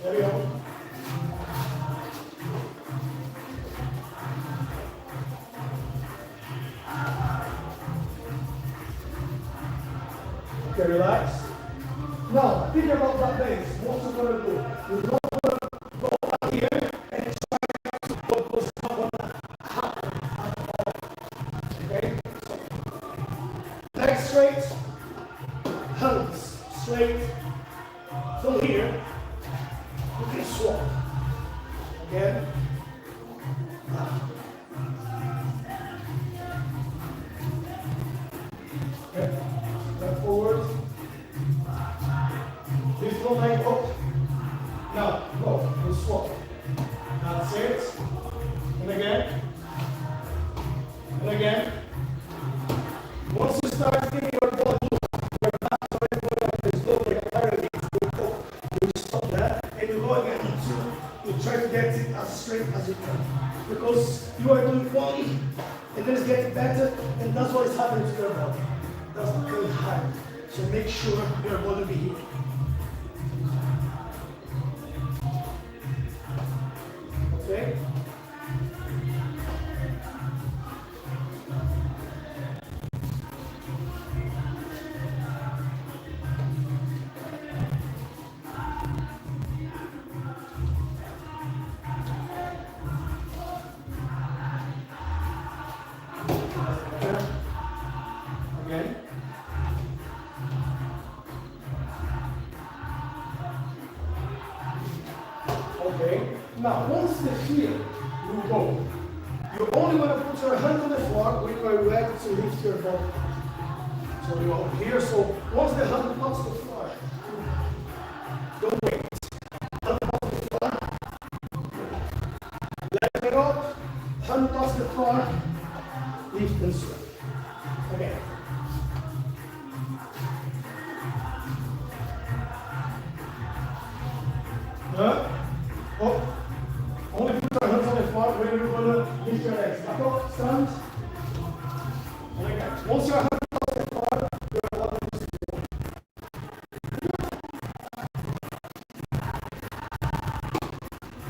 There we go. Okay, relax. Now, think about that base. What you're going to do. You're going to go up here and try to put this on the happen at all. Okay? So, legs straight, hands straight. From here, you can swap. Again. Okay. Step forward. Lift your leg up. Now, go and swap. That's it. And again. And again. Once you start feeling your body, your back already going like this, low, like a parallel, you stop there and you go again. You try to get it as straight as you can. Because make sure your body be here. Okay? Again. Okay. Now, once the heel you go, you're only going to put your hand on the floor when you are ready to lift your body. So you're up here. So once the hand touches the floor, don't wait. Hand touches the floor. Let it up. Hand touches the floor. Lift and swing. Again. Oh. Only put your hands on the floor when you're going to lift your legs. Back up, stand. And again. Once your hands on the floor, you're allowed to sit.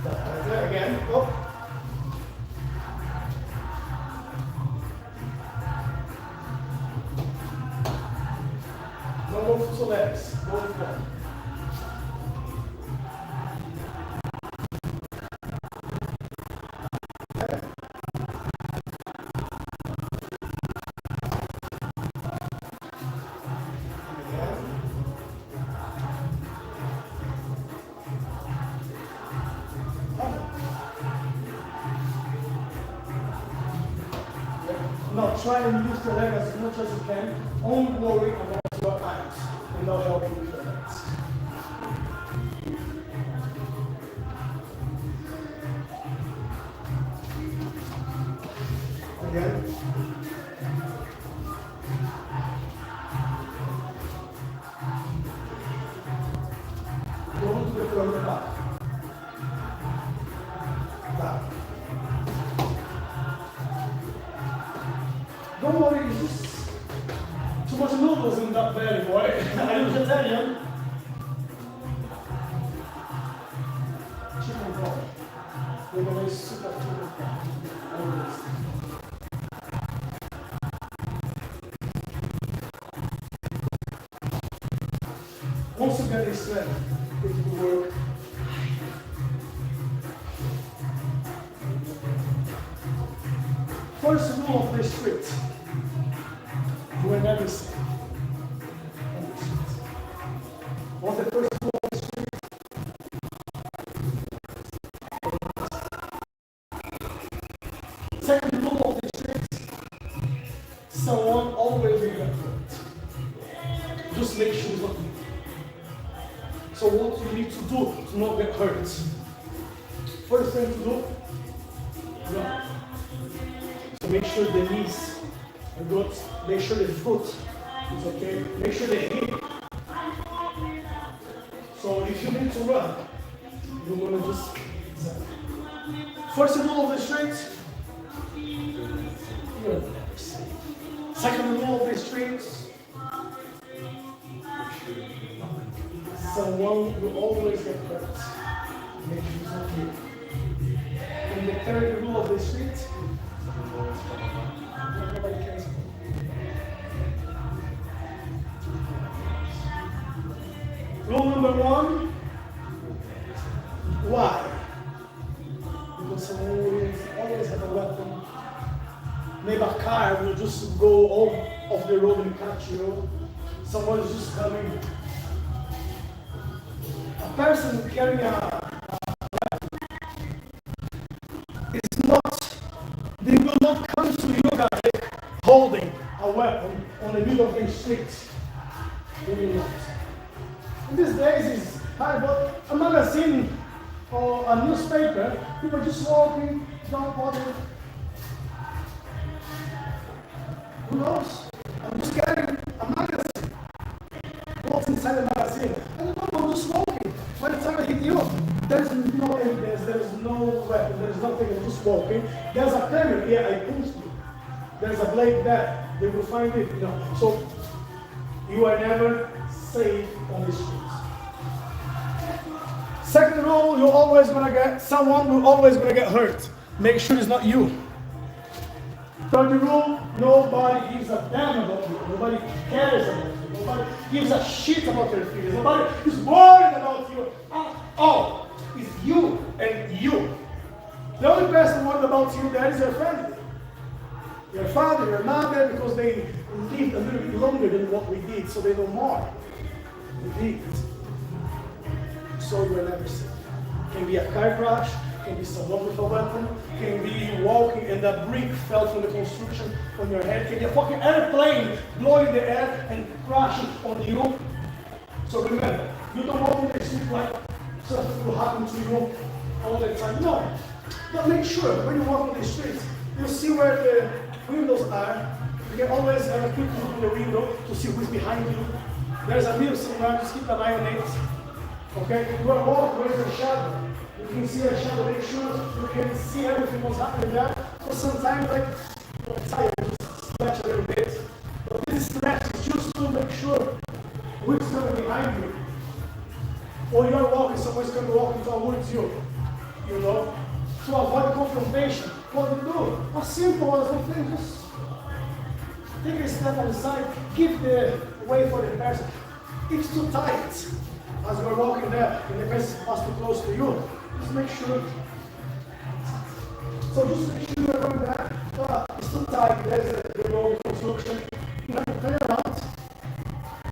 That's it. Again. Up. Don't move to legs. Go forward. Now try and lift your leg as much as you can. Only worry about your arms and not help you with your legs. Again. Go to the floor back. Back. Don't worry, it's just too much noodles in that belly, boy. Are you vegetarian? Chicken broth. We're going to make super chicken broth. Once you get this strength, it will work. First rule of the street. You are never safe. What's the first rule of the street? Second rule of the street, someone always will get hurt. Just make sure it's not you. So what you need to do to not get hurt? First thing to do, run. So make sure the knees are good. Make sure the foot is okay. Make sure the hip. So if you need to run, you're gonna just first rule of the street, you're never safe. Second rule of the street, someone will always get hurt. Make sure it's not you. And the third rule of the street, nobody cares. Rule number one, why? Because someone will always have a weapon. Maybe a car will just go off the road and catch you. Someone is just coming. A person carrying a is not, they will not come to you guys holding a weapon on the middle of the street. They will not. In these days, it's hard, but a magazine or a newspaper, people just walking, don't bother. Who knows? I'm just carrying a magazine. What's inside the magazine? I don't know, I'm just walking. By the time I hit you, there's no evidence, there's no weapon, there's nothing, I'm just walking. There's a camera, yeah, I pushed you. There's a blade there, they will find it, you know. So, you are never safe on the streets. Second rule, you're always gonna get, someone will always gonna get hurt. Make sure it's not you. Third rule, nobody gives a damn about you. Nobody cares about you. Nobody gives a shit about your feelings. Nobody is worried about you. All is you and you. The only person worried about you there is your family. Your father, your mother, because they lived a little bit longer than what we did, so they know more. We did. So you are never safe. Can be a car crash, can be someone with a weapon, can be walking and a brick fell from the construction on your head, can be a fucking airplane blowing in the air and crashing on you. So remember, you don't walk in the street like something will happen to you all the time. No. But make sure when you walk on the streets, you see where the windows are. You can always have a quick look in the window to see who's behind you. There's a mirror somewhere, just keep an eye on it. Okay? You are walking, where's the shadow? You can see a shadow, make sure you can see everything what's happening there. So sometimes, like, you're tired, just stretch a little bit. But this stretch is just to make sure who's coming behind you. Or you're walking, someone's going to walk towards you. You know? To avoid confrontation. What do you do? A simple thing, just take a step on the side, give the way for the person. It's too tight. As you're walking there, and the person is too close to you, just make sure. So just make sure you're going there. It's too tight, there's the road construction. You have to turn around,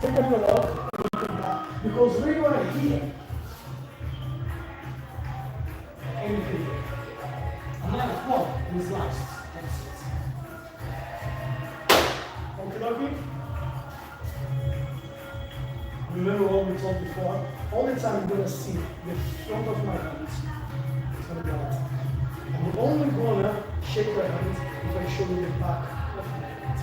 take a little walk, and you come back. Because when you are here, anything. Another one is last. That's it. Okay, okay? Remember what we talked before? All the time you're going to see the front of my hands. It's going to be on top. I'm only going to shake your hands if I show you the back of my hand.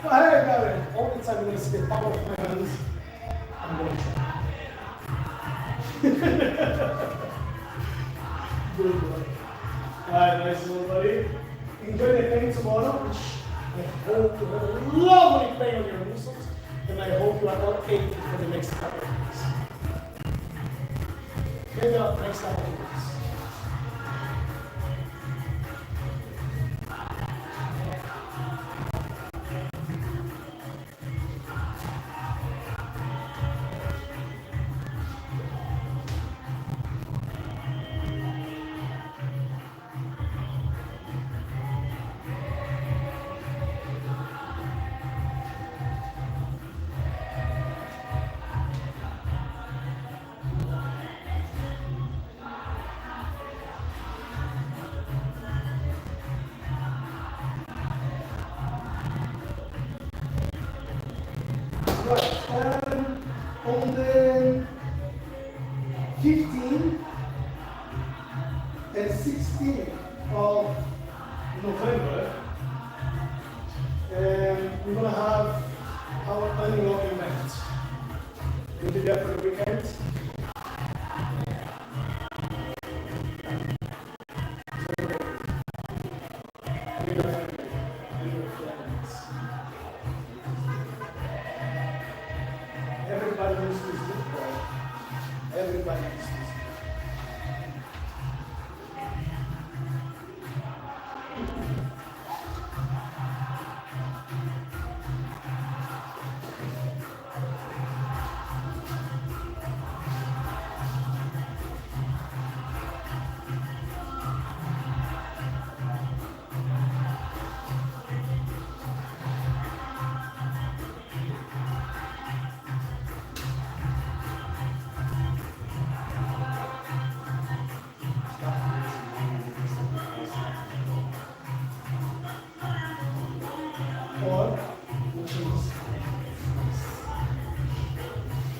Hey, Gary! All the time you're going to see the back of my hands. I'm going to try. Good boy. Alright, nice little buddy. Enjoy the pain tomorrow, which I hope you have a lovely pain on your muscles, and I hope you are not aching for the next couple of days. Maybe not next couple of days. On the 15th and 16th of November, we're going to have our annual event. We'll be there for the weekend. Everybody needs to sleep, bro. Everybody needs to sleep.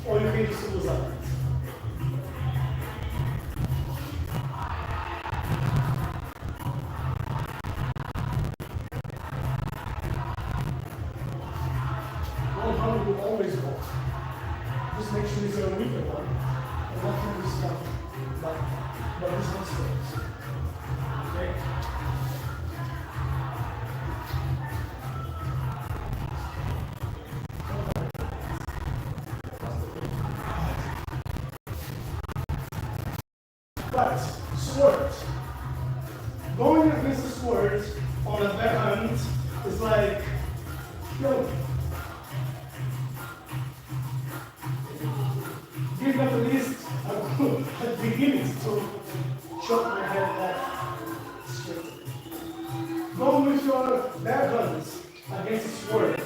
Or you can just use that. One will always work. Just make sure it's a weaker one. And not from this stuff. But this one stays. Okay? Right, sword. Going against the sword on a backhand is like, yo, give at least a beginning to chop my head off straight. Go with your backhands against the sword.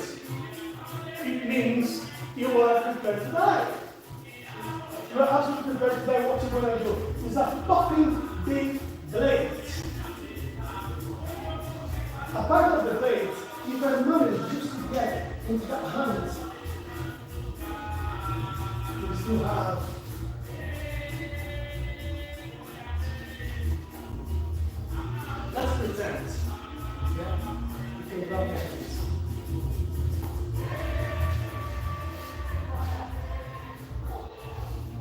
It means you are prepared to die. You are absolutely prepared to die. What you're going to do is a fucking big blade. A part of the blade, if I manage just to get into that hand, you still have let's pretend. Yeah? You can grab your hands.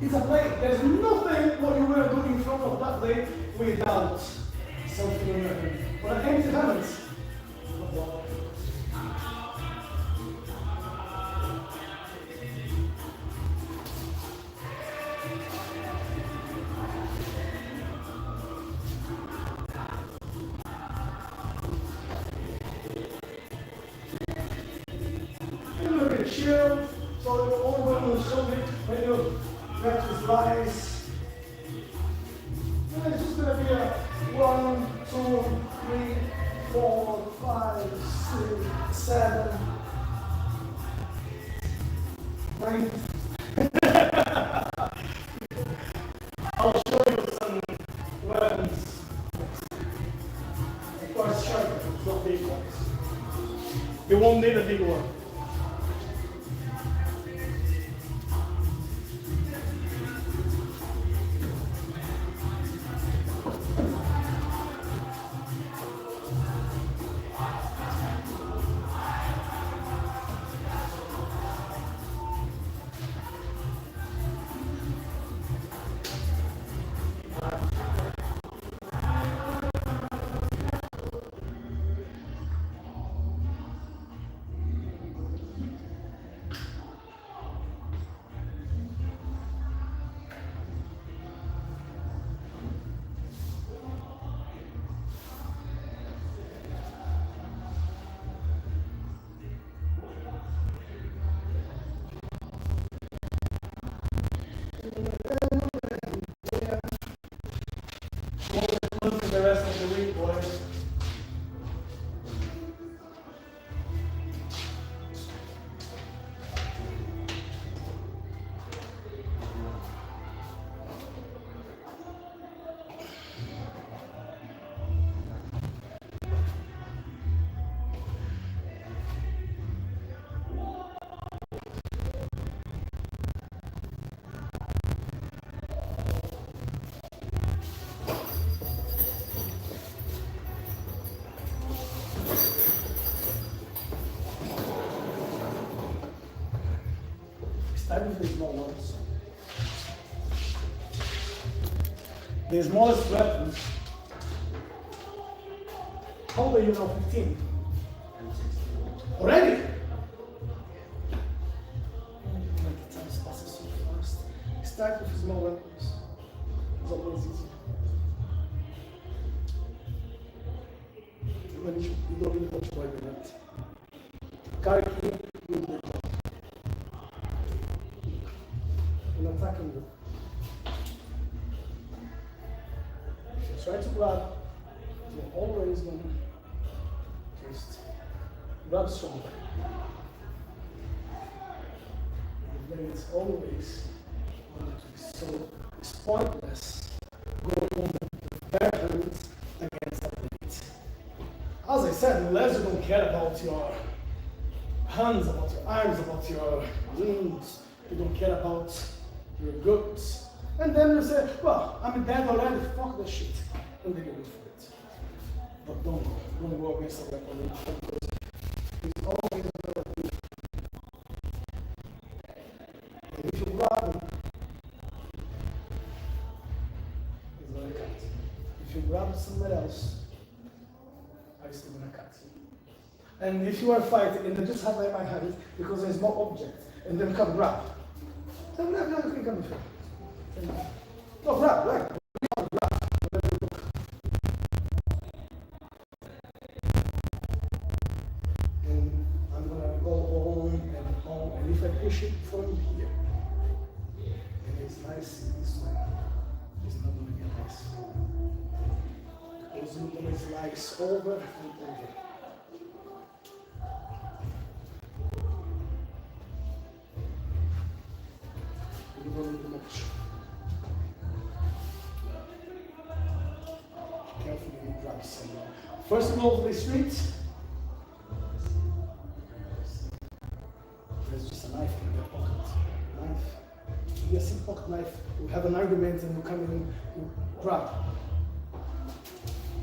It's a blade. There's nothing what you will do in front of that blade without something in your hand. When I came to hands, chill, so you're all going to show me when you get to slice. And it's just going to be a 1, 2, 3, 4, 5, 6, 7, 9. I'll show you some weapons. Of course, sharp, not big ones. You won't need a big one. For the rest of the week, boys. Start with the small ones. The smallest weapons. How old are you now? 15? I'm 16. Already? Like time passes so fast. Start with small weapons. It's always easy. You don't need much more than that. Carry with the top. And attacking you. If you try to grab, you're always going to just grab strong. The blade is always going to be so it's pointless going on the backhand against the blade. As I said, unless you don't care about your hands, about your arms, about your limbs, you don't care about your goods. And then you say, well, I'm dead already, fuck that shit. And then you go for it. But don't go against the weapon because it's always better to be. And if you grab them, it's gonna cut. If you grab somewhere else, I'm still gonna cut you. And if you are fighting and they just have my hand because there's no object, and then come grab. Then grab, you can come before. No, grab. And if I push it from here, and it's nice this way, it's not going to be nice. Because you're going to slice over and over. You don't need much. Carefully you grab some. First of all, the street. There's just a knife in your pocket. Knife. Yes, a pocket knife. We have an argument and you come in, you grab.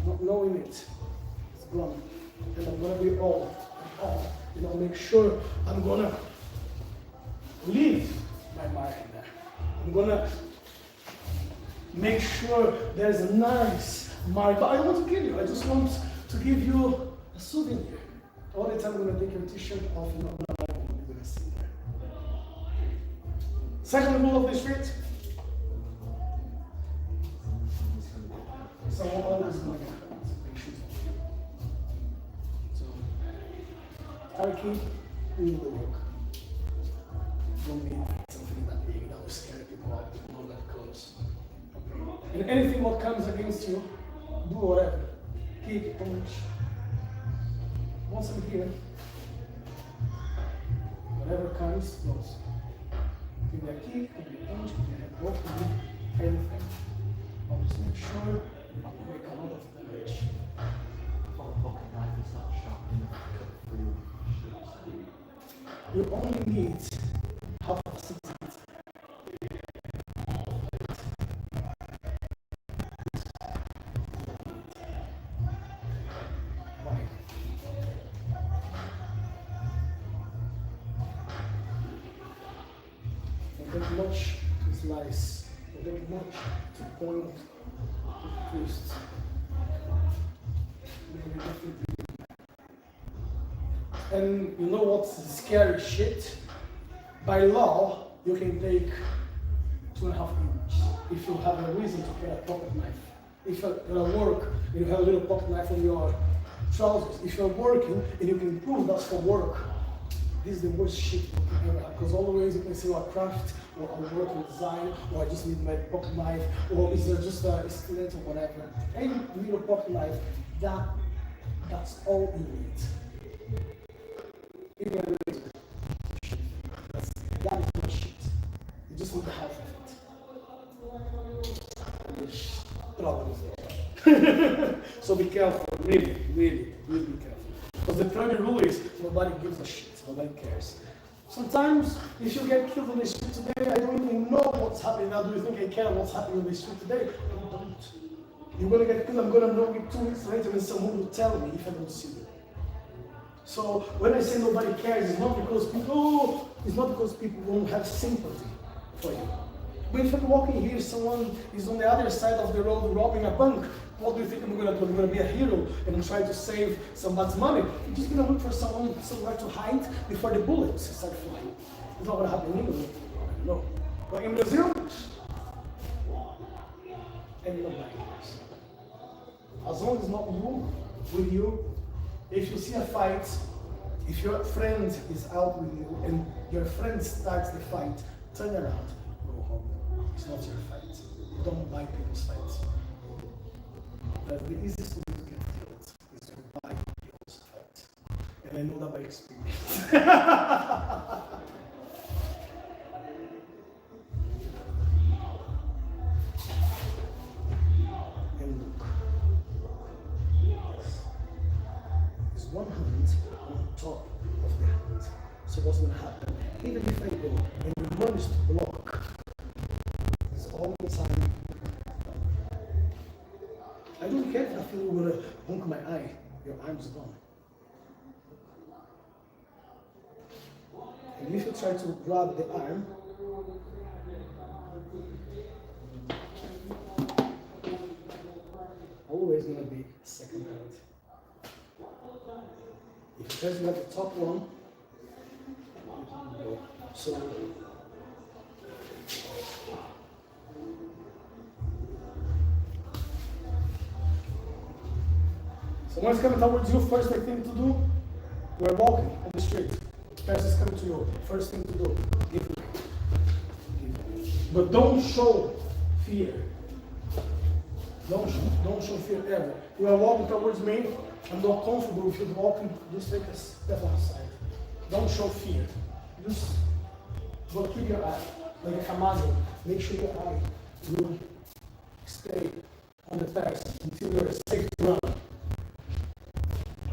Not knowing it. It's gone. And I'm gonna be all. Make sure I'm gonna leave my mark in there. I'm gonna make sure there's a nice mark. But I don't want to kill you. I just want to give you a souvenir. All the time I'm gonna take your t-shirt off and I'm gonna see there. Second rule of the street. Someone always gonna get hurt. Make sure it's not you. So I keep doing the work. Don't need something that big that will scare people out, not that close. And anything what comes against you, do whatever. Keep punch. Once I'm here, whatever comes, goes. Give me a kick, give me a punch, give me a head rope, give me anything. I'll just make sure I make a lot of damage. For a pocket knife, it's not sharp enough to cut through ships. You only need half a centimeter. Why? Don't take much to slice. Don't take much to point, to twist. Maybe nothing. And you know what's the scary shit? By law, you can take 2.5 inches if you have a reason to carry a pocket knife. If you're at work and you have a little pocket knife on your trousers, if you're working and you can prove that's for work, this is the worst shit you can ever have. Because always you can say, well, craft, or I work in design, or I just need my pocket knife, or is there just a stiletto or whatever. Any little pocket knife, that's all you need. Even a razor. That is not shit. You just need the half of it. There's problems there. So be careful, really, really, really be careful. Because the primary rule is nobody gives a shit, nobody cares. Sometimes, if you get killed on the street today, I don't even know what's happening now. Do you think I care what's happening on the street today? I don't. You're gonna get killed, I'm gonna know it 2 weeks later and someone will tell me if I don't see you. So when I say nobody cares, it's not because people won't have sympathy for you. But if I'm walking here, someone is on the other side of the road robbing a bank, what do you think I'm gonna do? I'm gonna be a hero and try to save somebody's money. I'm just gonna look for somewhere to hide before the bullets start flying. It's not gonna happen in England. No. But in Brazil, and nobody cares. As long as it's not you, with you, if you see a fight, if your friend is out with you and your friend starts the fight, turn around, go home. It's not your fight. Don't buy people's fights. But the easiest way to get killed is to buy people's fight. And I know that by experience. And look. There's one hand on top of the hand. So what's going to happen? Even if I go and you manage to block, there's all the time. I don't care if I feel you're going to honk my eye. Your arm's gone. And if you try to grab the arm, always going to be a second hand. If you try to grab the top one, go. So someone's coming towards you, first thing to do, we're walking on the street. Person's coming to you. First thing to do, give way. But don't show fear. Don't show fear ever. You are walking towards me. I'm not comfortable with you walking. Just take a step outside. Don't show fear. Just but keep your eye like a commando. Make sure your eye will stay on the text until you're safe to run.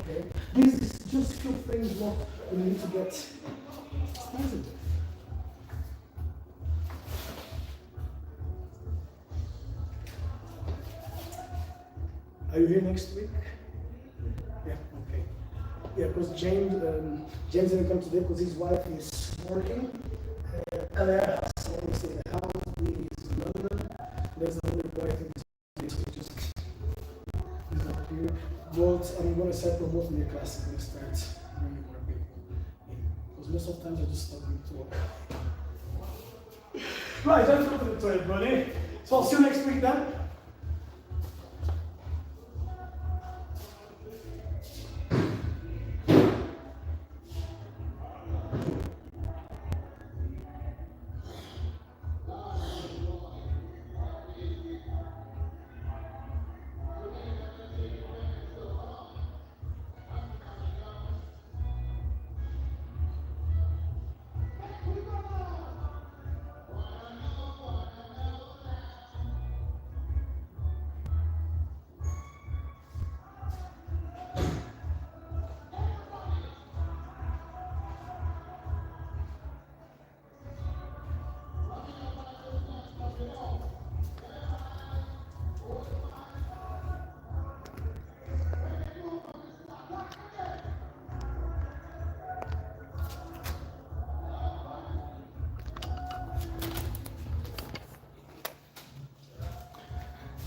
Okay? This is just few things what we need to get started. Are you here next week? Yeah, okay. Yeah, because James didn't come today because his wife is working. Ella has to stay in the house, he is in London. There's another boy, I think he's just he's not here. But I'm going to start promoting the class. I'm going to start bringing more people in. Because most of the times I just stop them to work. Right, let's go to the toilet, buddy. So I'll see you next week then.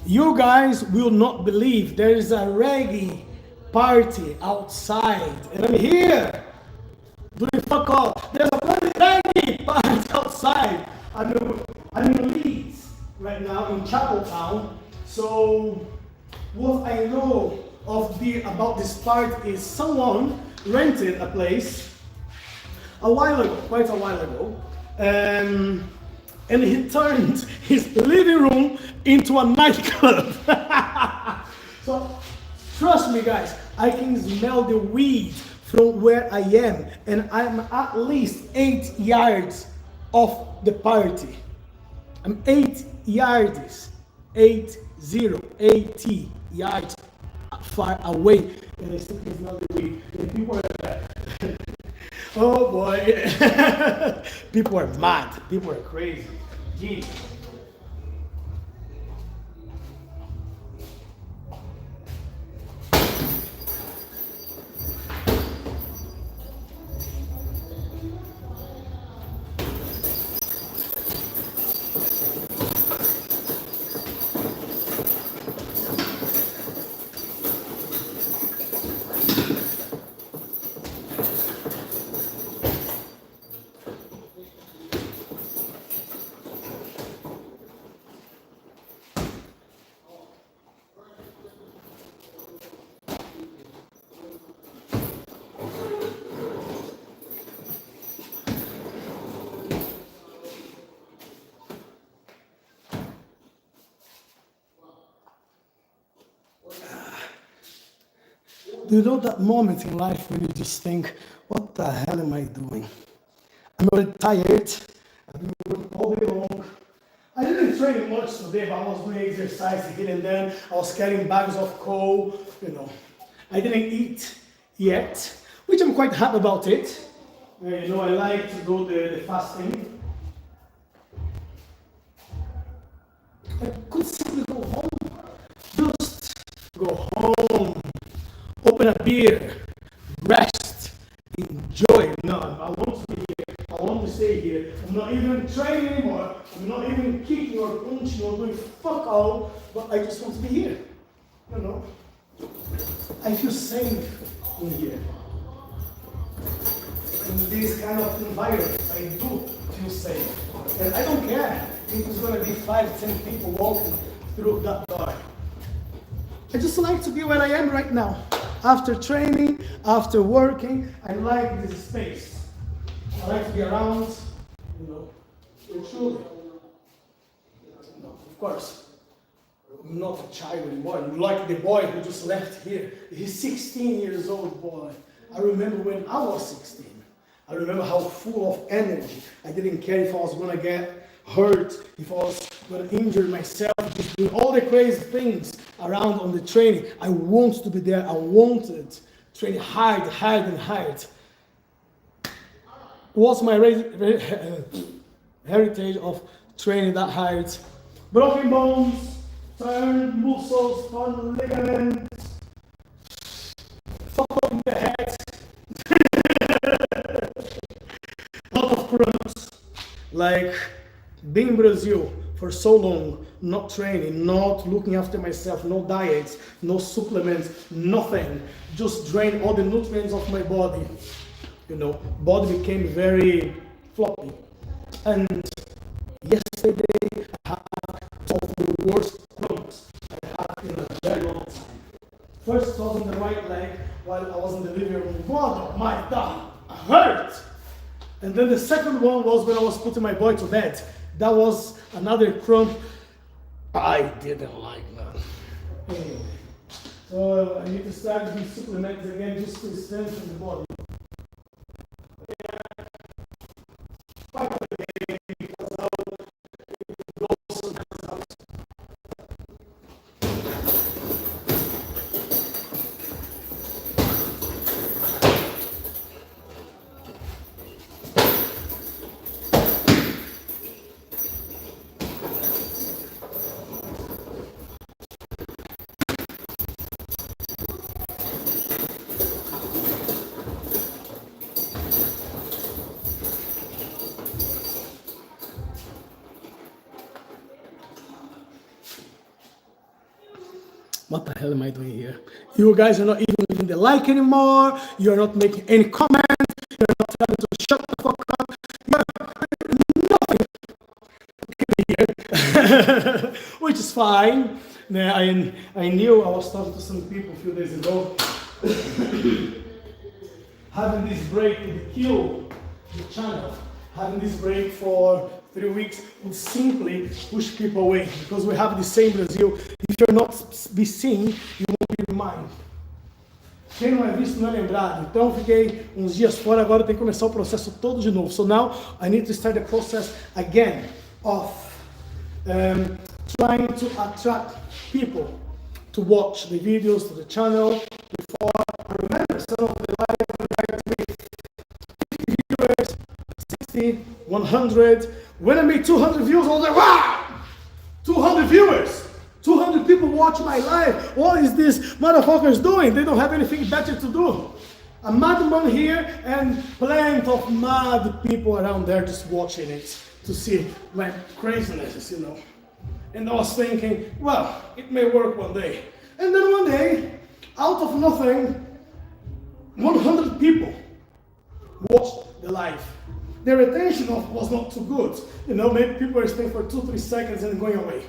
You guys will not believe there is a reggae party outside, and I'm here doing fuck all. There's a reggae party outside. I'm in Leeds right now in Chapeltown. So what I know about this party is someone rented a place quite a while ago, and he turned his living room into a nightclub. So, trust me guys, I can smell the weed from where I am, and I'm at least 8 yards off the party. I'm 8 yards, 80 yards far away, and I still can smell the weed. And people are there. Oh boy, people are mad, people are crazy. Jesus. Do you know that moment in life when you just think, what the hell am I doing? I'm already tired. I've been working all day long. I didn't train much today, but I was doing exercise here and then. I was carrying bags of coal, I didn't eat yet, which I'm quite happy about it. I like to do the fasting. I could simply go home. Just go home. Open a beer, rest, enjoy. No, I want to be here. I want to stay here. I'm not even training anymore. I'm not even kicking or punching or doing fuck all, but I just want to be here. I feel safe in here. In this kind of environment, I do feel safe. And I don't care if it's going to be 5, 10 people walking through that door. I just like to be where I am right now. After training, after working, I like this space. I like to be around, you know, and truly. No, of course, I'm not a child anymore. Like the boy who just left here. He's 16 years old boy. I remember when I was 16. I remember how full of energy. I didn't care if I was gonna get hurt, if I was gonna injure myself, just doing all the crazy things around on the training. I wanted to be there. I wanted training hard, and hard. What's my heritage of training that hard? Broken bones, torn muscles, torn ligaments, fuck up in the head, lot of cramps. Like being in Brazil for so long, not training, not looking after myself, no diets, no supplements, nothing, just drain all the nutrients of my body. You know, body became very floppy. And yesterday I had two of the worst cramps I had in a very long time. First was on the right leg while I was in the living room. God, my God, hurt! And then the second one was when I was putting my boy to bed. That was another cramp I didn't like, man. Anyway, so I need to start these supplements again just to strengthen the body. What the hell am I doing here? You guys are not even leaving the like anymore. You're not making any comments. You're not telling to shut the fuck up. You're nothing here. Which is fine. I knew I was talking to some people a few days ago. Having this break would kill the channel. Having this break for 3 weeks would simply push people away, because we have the same Brazil. If you're not be seen, you won't be reminded. Quem não é visto não é lembrado. Então fiquei uns dias fora, agora tem que começar o processo todo de novo. So now I need to start the process again of trying to attract people to watch the videos, to the channel. Before I remember some of the live with 50 viewers, 60, 100. When I made 200 views, I was like, wow! 200 viewers! 200 people watch my live. What is this motherfuckers doing? They don't have anything better to do. A madman here and plenty of mad people around there just watching it to see my craziness, you know. And I was thinking, well, it may work one day. And then one day, out of nothing, 100 people watched the live. Their attention was not too good. You know, maybe people were staying for 2-3 seconds and going away.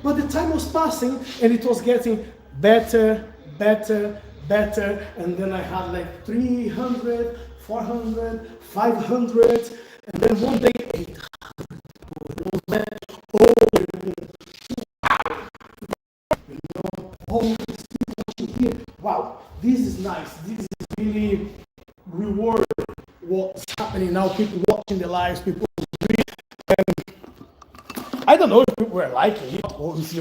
But the time was passing and it was getting better, and then I had like 300, 400, 500, and then one day 800 people. All these people watching here. Wow, this is nice. This is really reward what's happening now. People watching the lives, people I don't know if people were liking it or if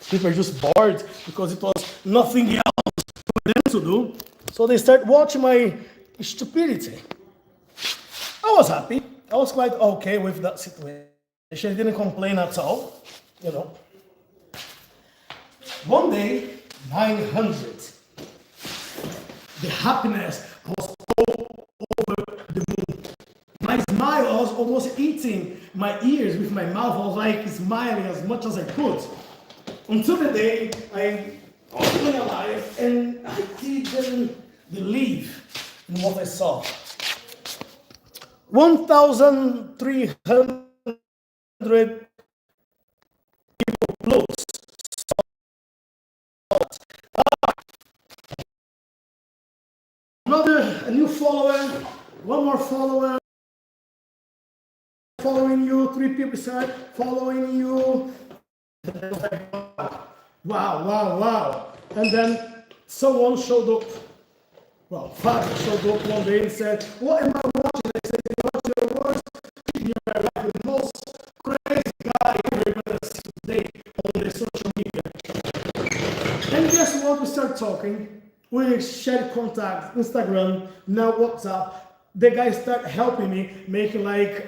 people are just bored because it was nothing else for them to do. So they start watching my stupidity. I was happy. I was quite okay with that situation. I didn't complain at all, you know. One day, 900. The happiness was all over the moon. My smile, I was almost eating my ears with my mouth. I was like smiling as much as I could. Until the day I was feeling alive and I didn't believe in what I saw. 1,300 people close. A new follower, one more follower. following you, 3 people started following you. Wow. And then someone showed up. Well, Father showed up one day and said, what am I watching? I said, you're watching your words. You're like the most crazy guy you're going to see today on the social media. And guess what? We start talking. We shared contact, Instagram, now WhatsApp. The guy started helping me, making like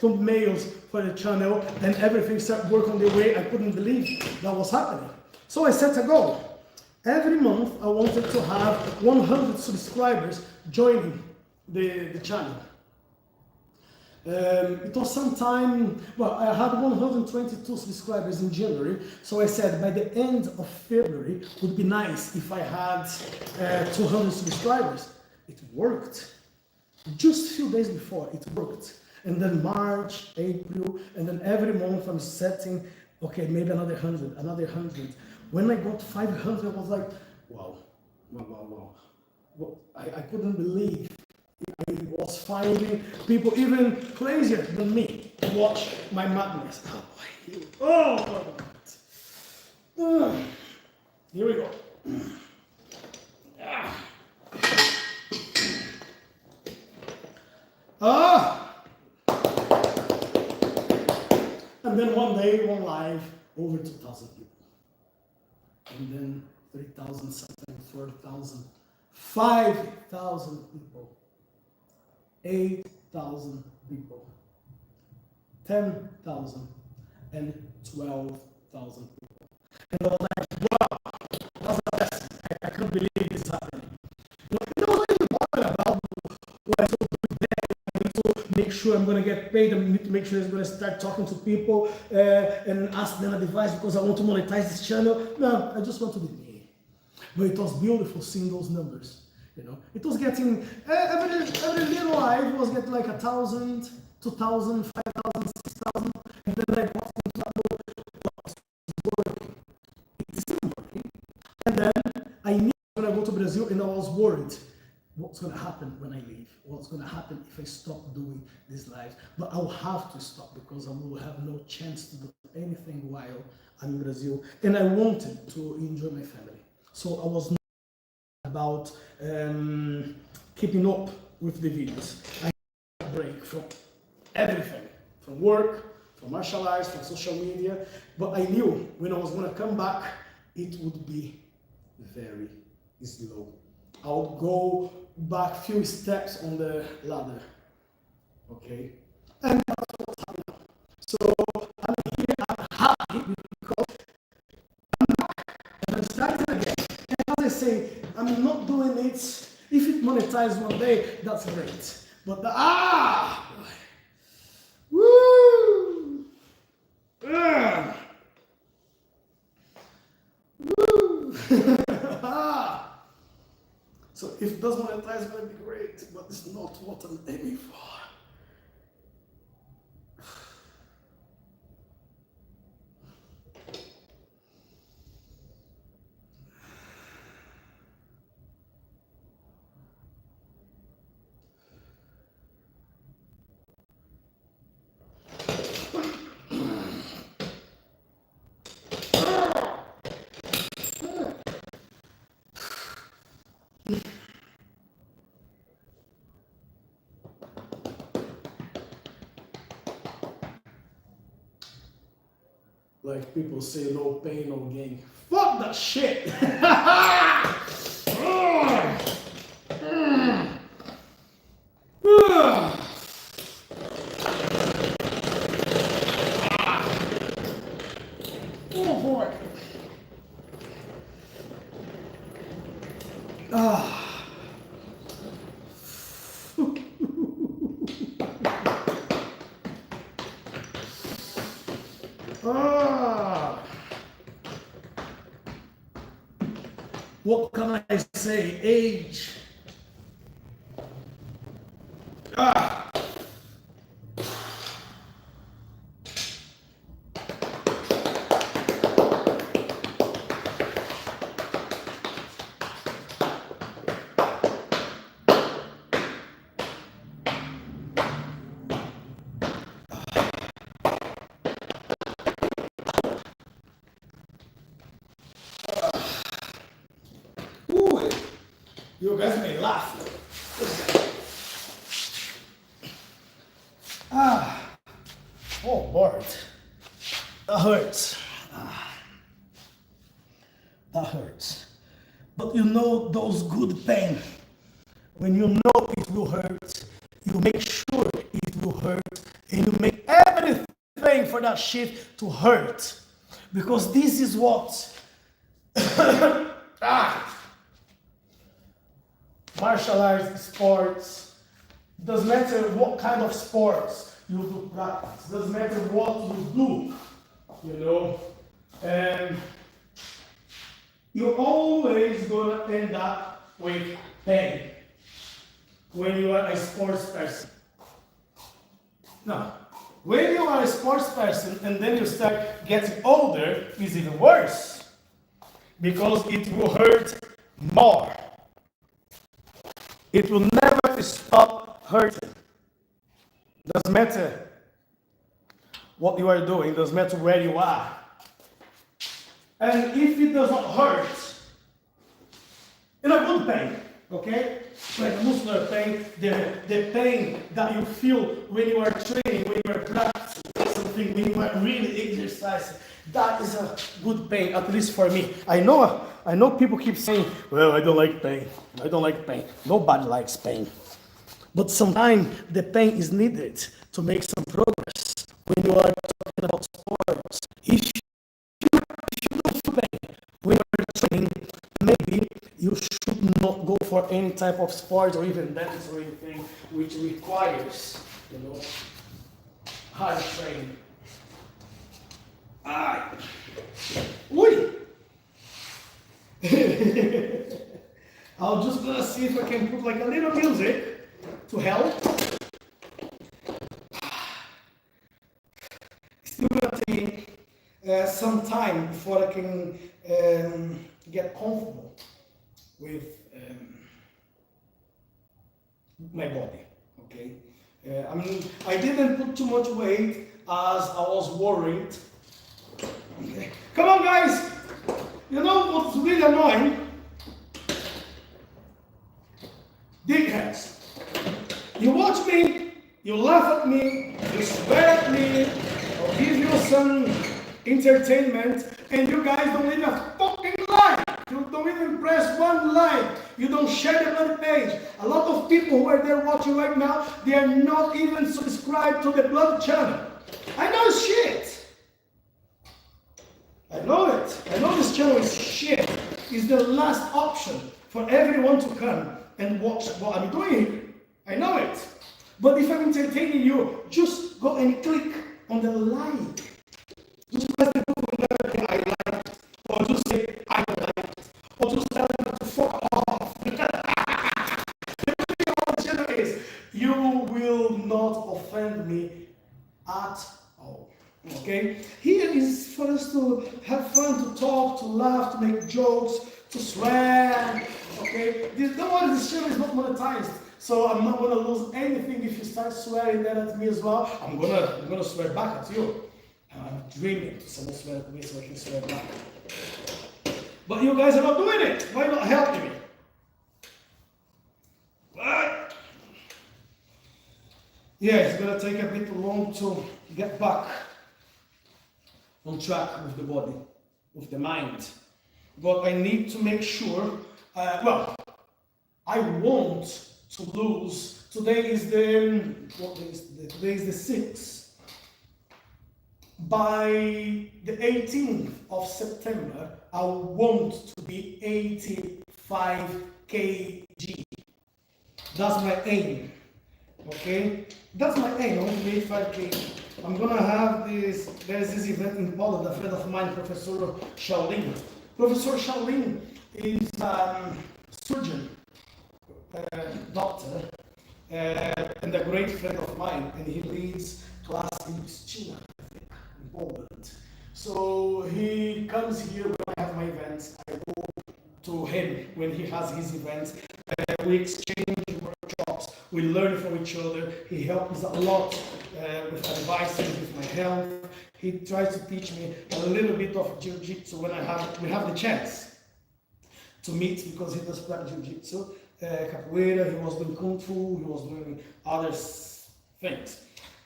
thumbnails for the channel, and everything started working the way I couldn't believe that was happening. So I set a goal. Every month I wanted to have 100 subscribers joining the channel. It was sometime, well, I had 122 subscribers in January, so I said by the end of February it would be nice if I had 200 subscribers. It worked. Just a few days before, it worked. And then March, April, and then every month I'm setting, okay, maybe another 100, another 100. When I got 500, I was like, wow. Well, I couldn't believe I was finding people even crazier than me to watch my madness. Oh, here we go. And then one day, one live, over 2,000 people. And then 3,000 something, 4,000, 5,000 people, 8,000 people, 10,000, and 12,000 people. And I was like, wow, that's the best. I can't believe this is happening. It wasn't even bothered about what I need to make sure I'm going to get paid. I need to make sure I'm going to start talking to people and ask them advice because I want to monetize this channel. No, I just want to be me. But it was beautiful seeing those numbers. You know, it was getting every little live was getting like 1,000, 2,000, 5,000, 6,000, and then I got into that mode. It's working. It's still working. And then I knew when I go to Brazil, and I was worried. What's going to happen when I leave? What's going to happen if I stop doing these lives? But I'll have to stop because I will have no chance to do anything while I'm in Brazil. And I wanted to enjoy my family. So I was not about keeping up with the videos. I had a break from everything, from work, from martial arts, from social media. But I knew when I was going to come back, it would be very slow. I would go back a few steps on the ladder, okay? And that's what's happening. So I'm here, I'm happy because I'm back and I'm starting again. And as I say, I'm not doing it. If it monetizes one day, that's great. But woo, woo. So if it does monetize, it's going to be great, but it's not what I'm aiming for. Like people say, no pain, no gain. Fuck that shit! Oh boy! What can I say? Age. You guys may laugh. Ah, oh Lord, that hurts. That hurts. But you know those good pain. When you know it will hurt, you make sure it will hurt, and you make everything for that shit to hurt. Because this is what martial arts, sports, doesn't matter what kind of sports you do practice, doesn't matter what you do, and you're always gonna end up with pain when you are a sports person. Now, when you are a sports person and then you start getting older, it's even worse because it will hurt more. It will never stop hurting. Doesn't matter what you are doing, doesn't matter where you are. And if it does not hurt, in a good pain, okay? Like muscular pain, the pain that you feel when you are training, when you are practicing something, when you are really exercising, that is a good pain, at least for me. I know people keep saying, well, I don't like pain. I don't like pain. Nobody likes pain. But sometimes the pain is needed to make some progress when you are talking about sports. If you don't feel pain when you are training, maybe you should not go for any type of sport or even dance or anything which requires, hard training. I'm just gonna see if I can put like a little music to help. It's still gonna take some time before I can get comfortable with my body. Okay, I didn't put too much weight as I was worried. Okay. Come on, guys. You know what's really annoying? Dickheads. You watch me, you laugh at me, you swear at me, I'll give you some entertainment, and you guys don't leave a fucking like. You don't even press one like. You don't share the bloody page. A lot of people who are there watching right now, they are not even subscribed to the blood channel. I know it's shit. I know it. I know this channel is shit. It's the last option for everyone to come and watch what I'm doing here. I know it. But if I'm entertaining you, just go and click on the like. Just press the button I like it. Or just say I don't like it. Or just tell them to fuck off. The thing about the channel is you will not offend me at all. Okay? Here is for us to have fun, to talk, to laugh, to make jokes, to swear. Okay? Don't worry, this channel is not monetized. So I'm not gonna lose anything if you start swearing that at me as well. I'm gonna swear back at you. I'm dreaming to someone swear at me so I can swear back. But you guys are not doing it. Why not helping me? What? Yeah, it's gonna take a bit long to get back on track with the body, with the mind. But I need to make sure, I want to lose. Today is the 6th. By the 18th of September, I want to be 85 kg. That's my aim. Okay? That's my aim. I want to be 85 kg. I'm gonna have there's this event in Poland, a friend of mine, Professor Shaolin. Professor Shaolin is surgeon, doctor, and a great friend of mine, and he leads class in China, I think, in Poland. So he comes here when I have my events. I go to him when he has his events. We exchange workshops. We learn from each other. He helps a lot with advices, with my health. He tries to teach me a little bit of jiu-jitsu when we have the chance to meet, because he does practice jiu-jitsu. capoeira, he was doing kung fu, he was doing other things.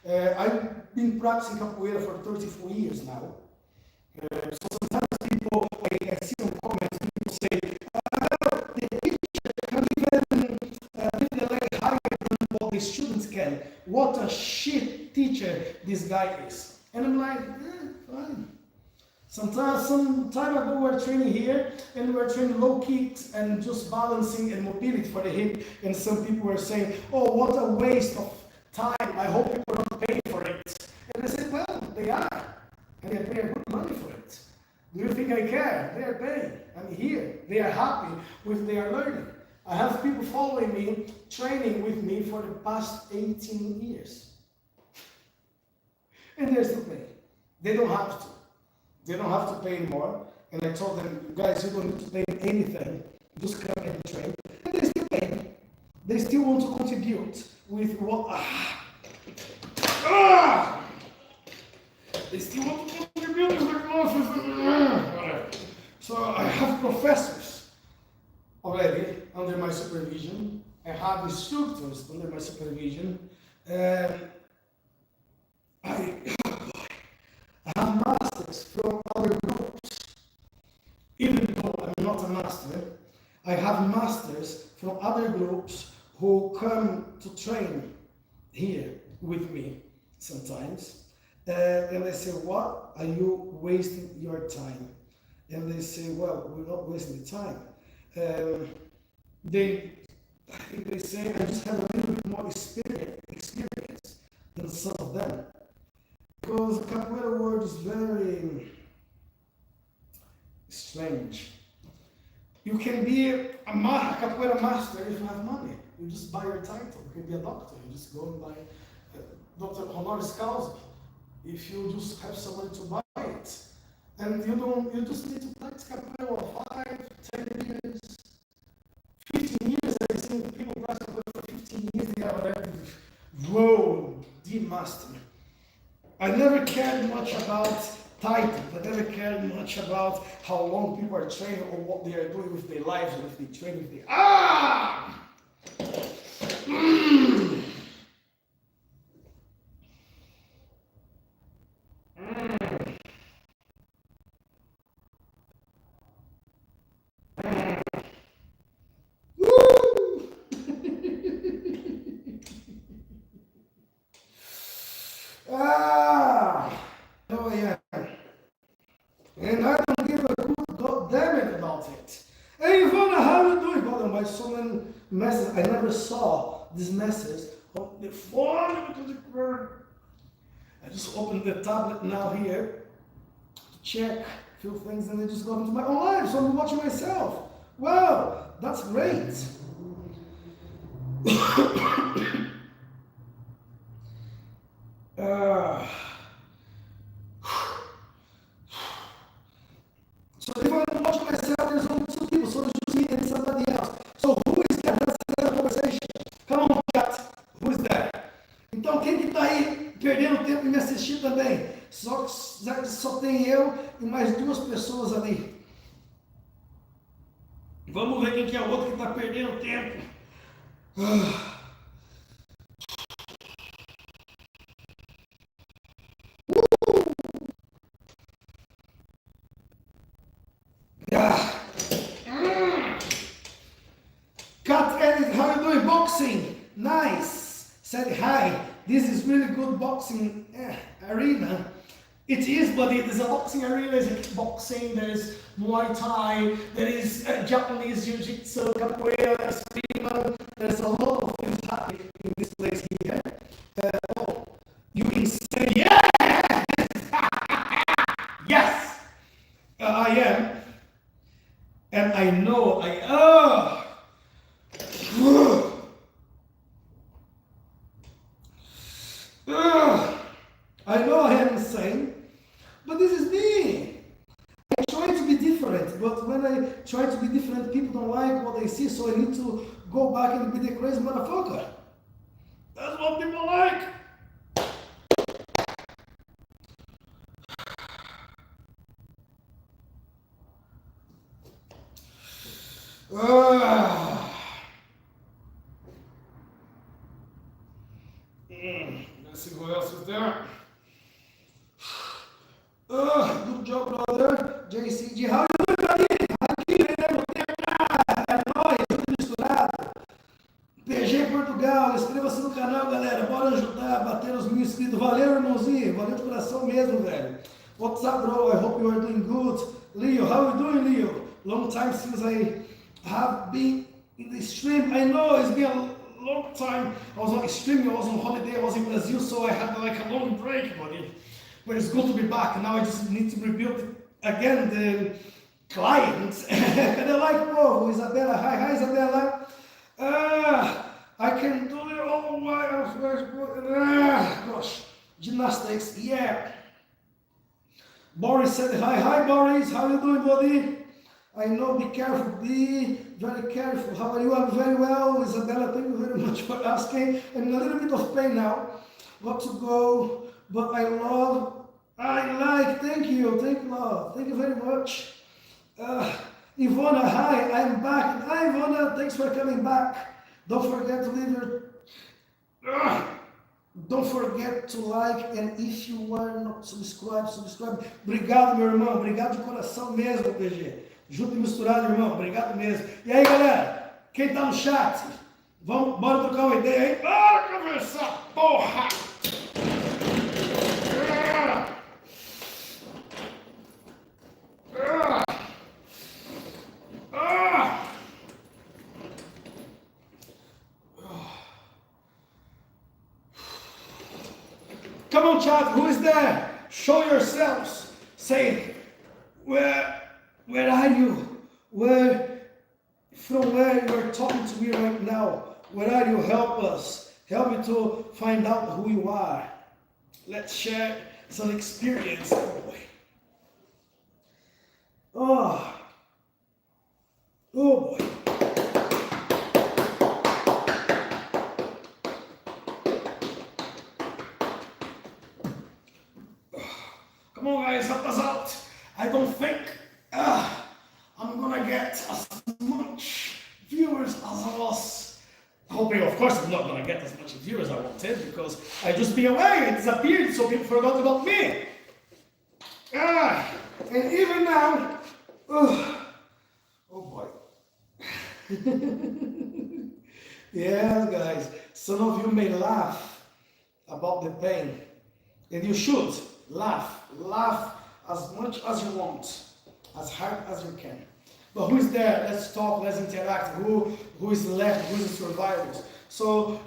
I've been practicing capoeira for 34 years now. So sometimes people, I see some comments, people say, the teacher can even lift the leg higher than what the students can. What a shit teacher this guy is. And I'm like, fine. Some time ago we were training here and we were training low kicks and just balancing and mobility for the hip, and some people were saying, oh, what a waste of time, I hope people don't pay for it. And I said, well, they are, and they're paying good money for it. Do you think I care? They are paying. I'm here. They are happy with their learning. I have people following me, training with me for the past 18 years. And they're still paying. They don't have to. They don't have to pay anymore. And I told them, guys, you don't need to pay anything. Just come and train. And they still pay. They still want to contribute with what... They still want to contribute with their classes. Whatever. So I have professors already under my supervision. I have instructors under my supervision. I have masters from other groups. Even though I'm not a master, I have masters from other groups who come to train here with me sometimes. And they say, what? Are you wasting your time? And they say, well, we're not wasting the time. I think they say, I just have a little bit more experience than some of them. Because the capoeira world is very strange. You can be a capoeira master if you have money. You just buy your title. You can be a doctor. You just go and buy Dr. Honoris Causa. If you just have someone to buy it. And you just need to practice capoeira for 5, 10 years, 15 years. I've seen people practice capoeira for 15 years, they are already, whoa, the master. I never cared much about titles. I never cared much about how long people are training or what they are doing with their lives or if they train with their... Oh yeah. And I don't give a good goddamn it about it. Hey Ivana, how you doing? God, my so many messages. I never saw this message on the phone. I just opened the tablet now here to check a few things and I just got into my own life, so I'm watching myself. Wow, that's great. So if I watch myself, there's only two people, so there's just me and somebody else. So who is that? That's another conversation. Come on, chat. Who is that? Então quem que tá aí perdendo tempo em me assistir também? Só tem eu e mais 2 pessoas ali. Vamos ver quem que é o outro que está perdendo tempo. Kat Edit, how are you doing? Boxing, nice. Said hi. This is really good boxing arena. It is, but it is a boxing arena. There's kickboxing, there's Muay Thai, there is Japanese Jiu-Jitsu, Capoeira, there's Prima. There's a lot of things happening in this place here. You can say yes, yes. I am, and I know I know I am insane, but this is me. I try to be different, but when I try to be different, people don't like what they see, so I need to go back and be the crazy motherfucker. That's what people like. Let's see who else is there. Good job, brother. JCG, how you doing, buddy? Aqui, é nóis, tudo misturado. PG Portugal, inscreva-se no canal, galera. Bora ajudar a bater os 1000 inscritos. Valeu, irmãozinho. Valeu de coração mesmo, velho. What's up, bro? I hope you are doing good. Leo, how are you doing, Leo? Long time since I have been in the stream. I know it's been a long time. I was on streaming, I was on holiday, I was in Brazil, so I had like a long break, buddy. But it's good to be back. Now I just need to rebuild again the clients. And I like, bro, Isabella. Hi, Isabella. I can do it all gosh, gymnastics, yeah. Boris said hi, Boris. How you doing, buddy? I know, be careful, be very careful. How are you? I'm very well, Isabella. Thank you very much for asking. I'm in a little bit of pain now. Got to go, but I like. Thank you, love. Thank you very much. Ivona, hi, I'm back. Hi, Ivona. Thanks for coming back. Don't forget to leave your. Don't forget to like, and if you are not subscribed. Obrigado, meu irmão. Obrigado de coração mesmo, PG. Junto e misturado, irmão. Obrigado mesmo. E aí, galera? Quem tá no chat? Bora trocar uma ideia aí? Bora conversar, porra! Come on, chat, who is there? Show yourselves. Say, where are you? From where you are talking to me right now? Where are you? Help us. Help me to find out who you are. Let's share some experience. Oh boy. Come on, guys, help us out. I don't think I'm gonna get as much viewers as I was hoping. Of course, I'm not gonna get as much viewers as I wanted because I just been away and disappeared, so people forgot about me. And even now, oh boy. Yeah, guys, some of you may laugh about the pain, and you should. Laugh as much as you want, as hard as you can. But who is there? Let's talk, let's interact. Who is left? Who is the survivors? So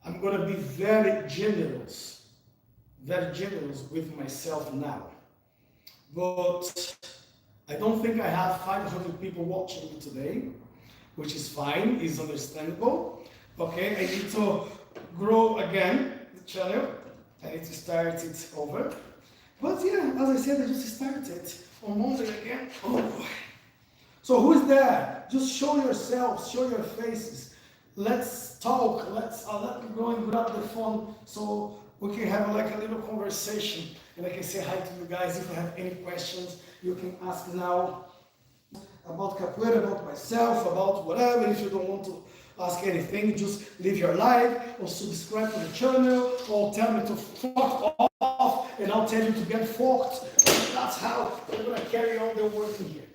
I'm gonna be very generous with myself now. But I don't think I have 500 people watching me today, which is fine, is understandable. Okay, I need to grow again the channel. I need to start it over. But yeah, as I said, I just started on Monday again. Oh boy. So who is there? Just show yourselves, show your faces. Let's talk. Let me go and grab the phone so we can have like a little conversation. And I can say hi to you guys. If you have any questions, you can ask now about Capoeira, about myself, about whatever. If you don't want to ask anything, just leave your like or subscribe to the channel or tell me to fuck off and I'll tell you to get fucked. That's how we're gonna carry on the work in here.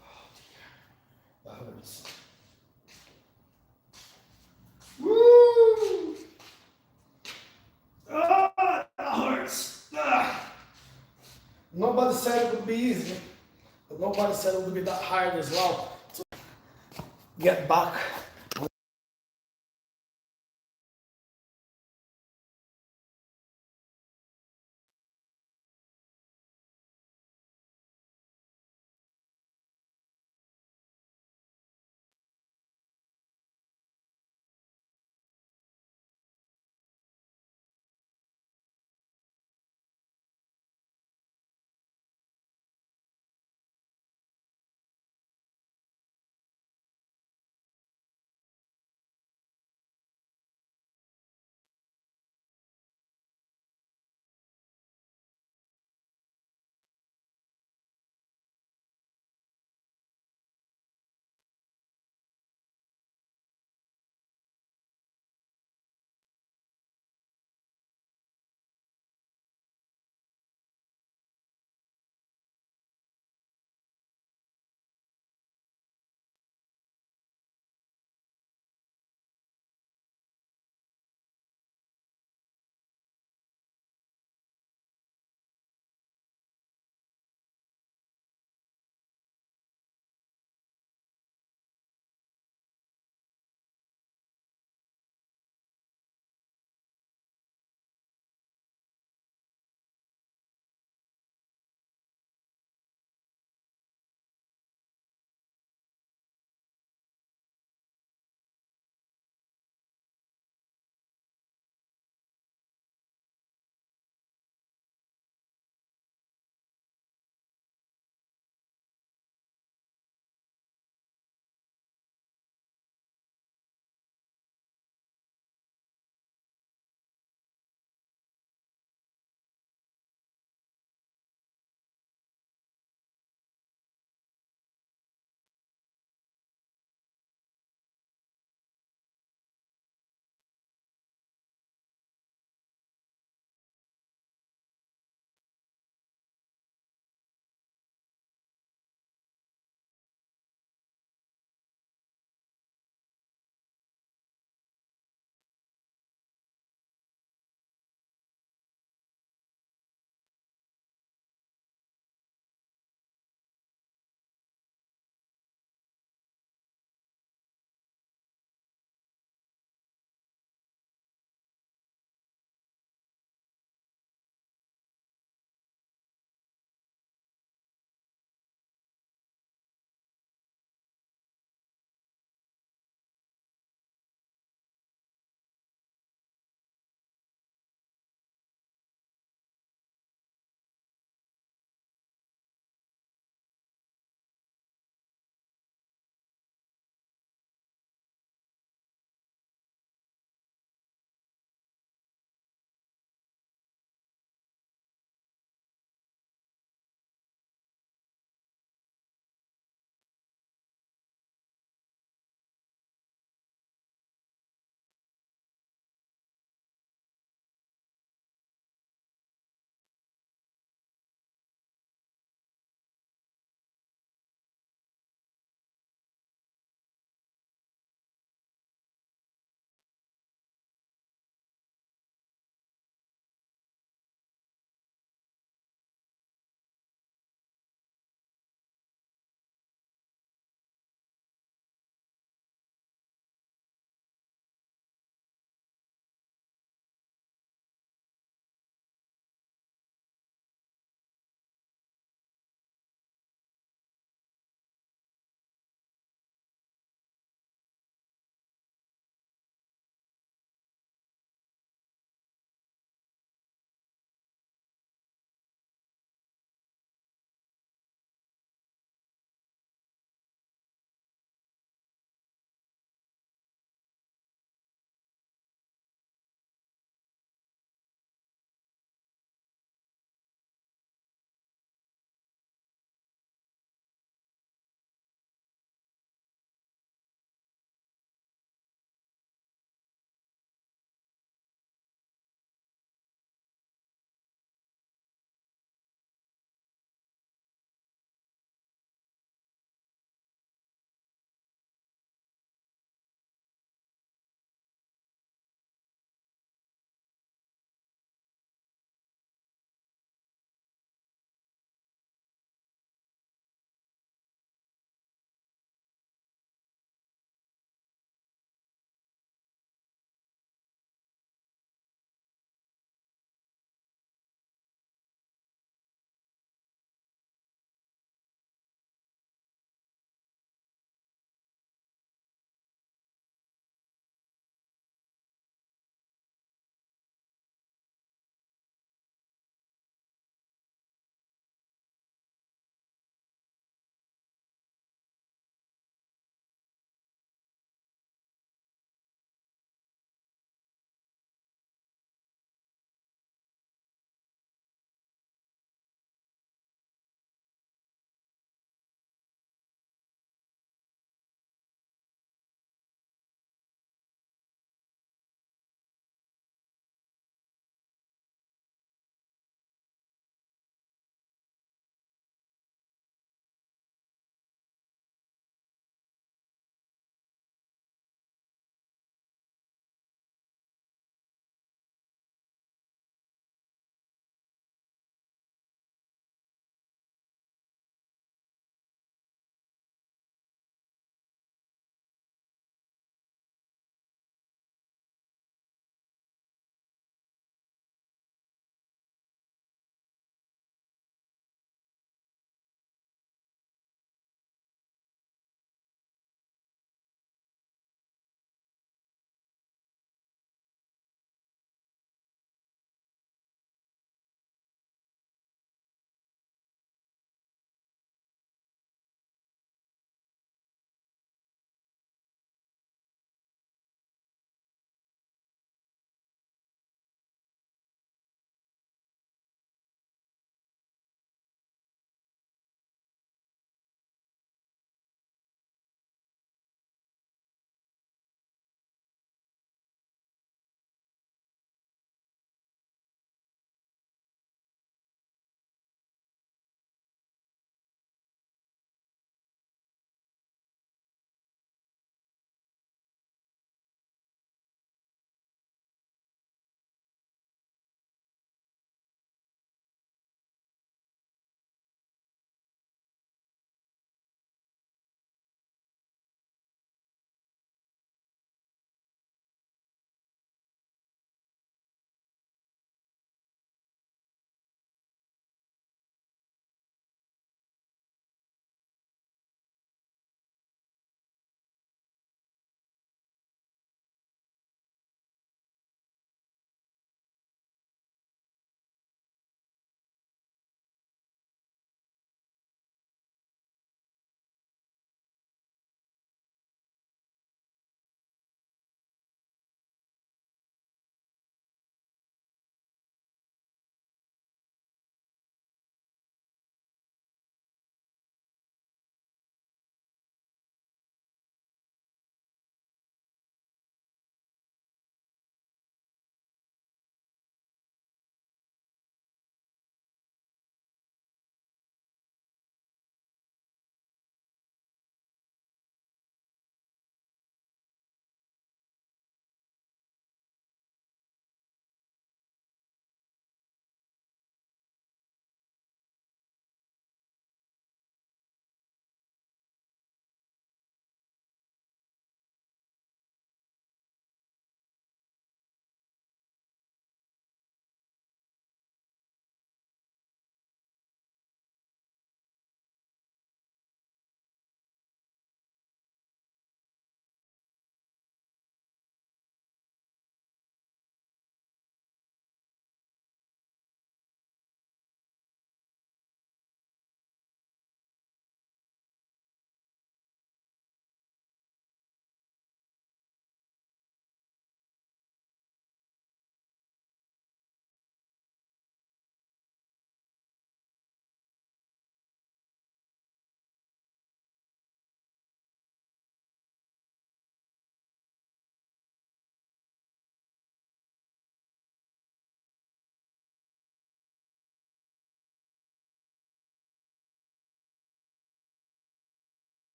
Oh dear, that hurts. Woo! That hurts. Nobody said it would be easy, but nobody said it would be that hard as well to get back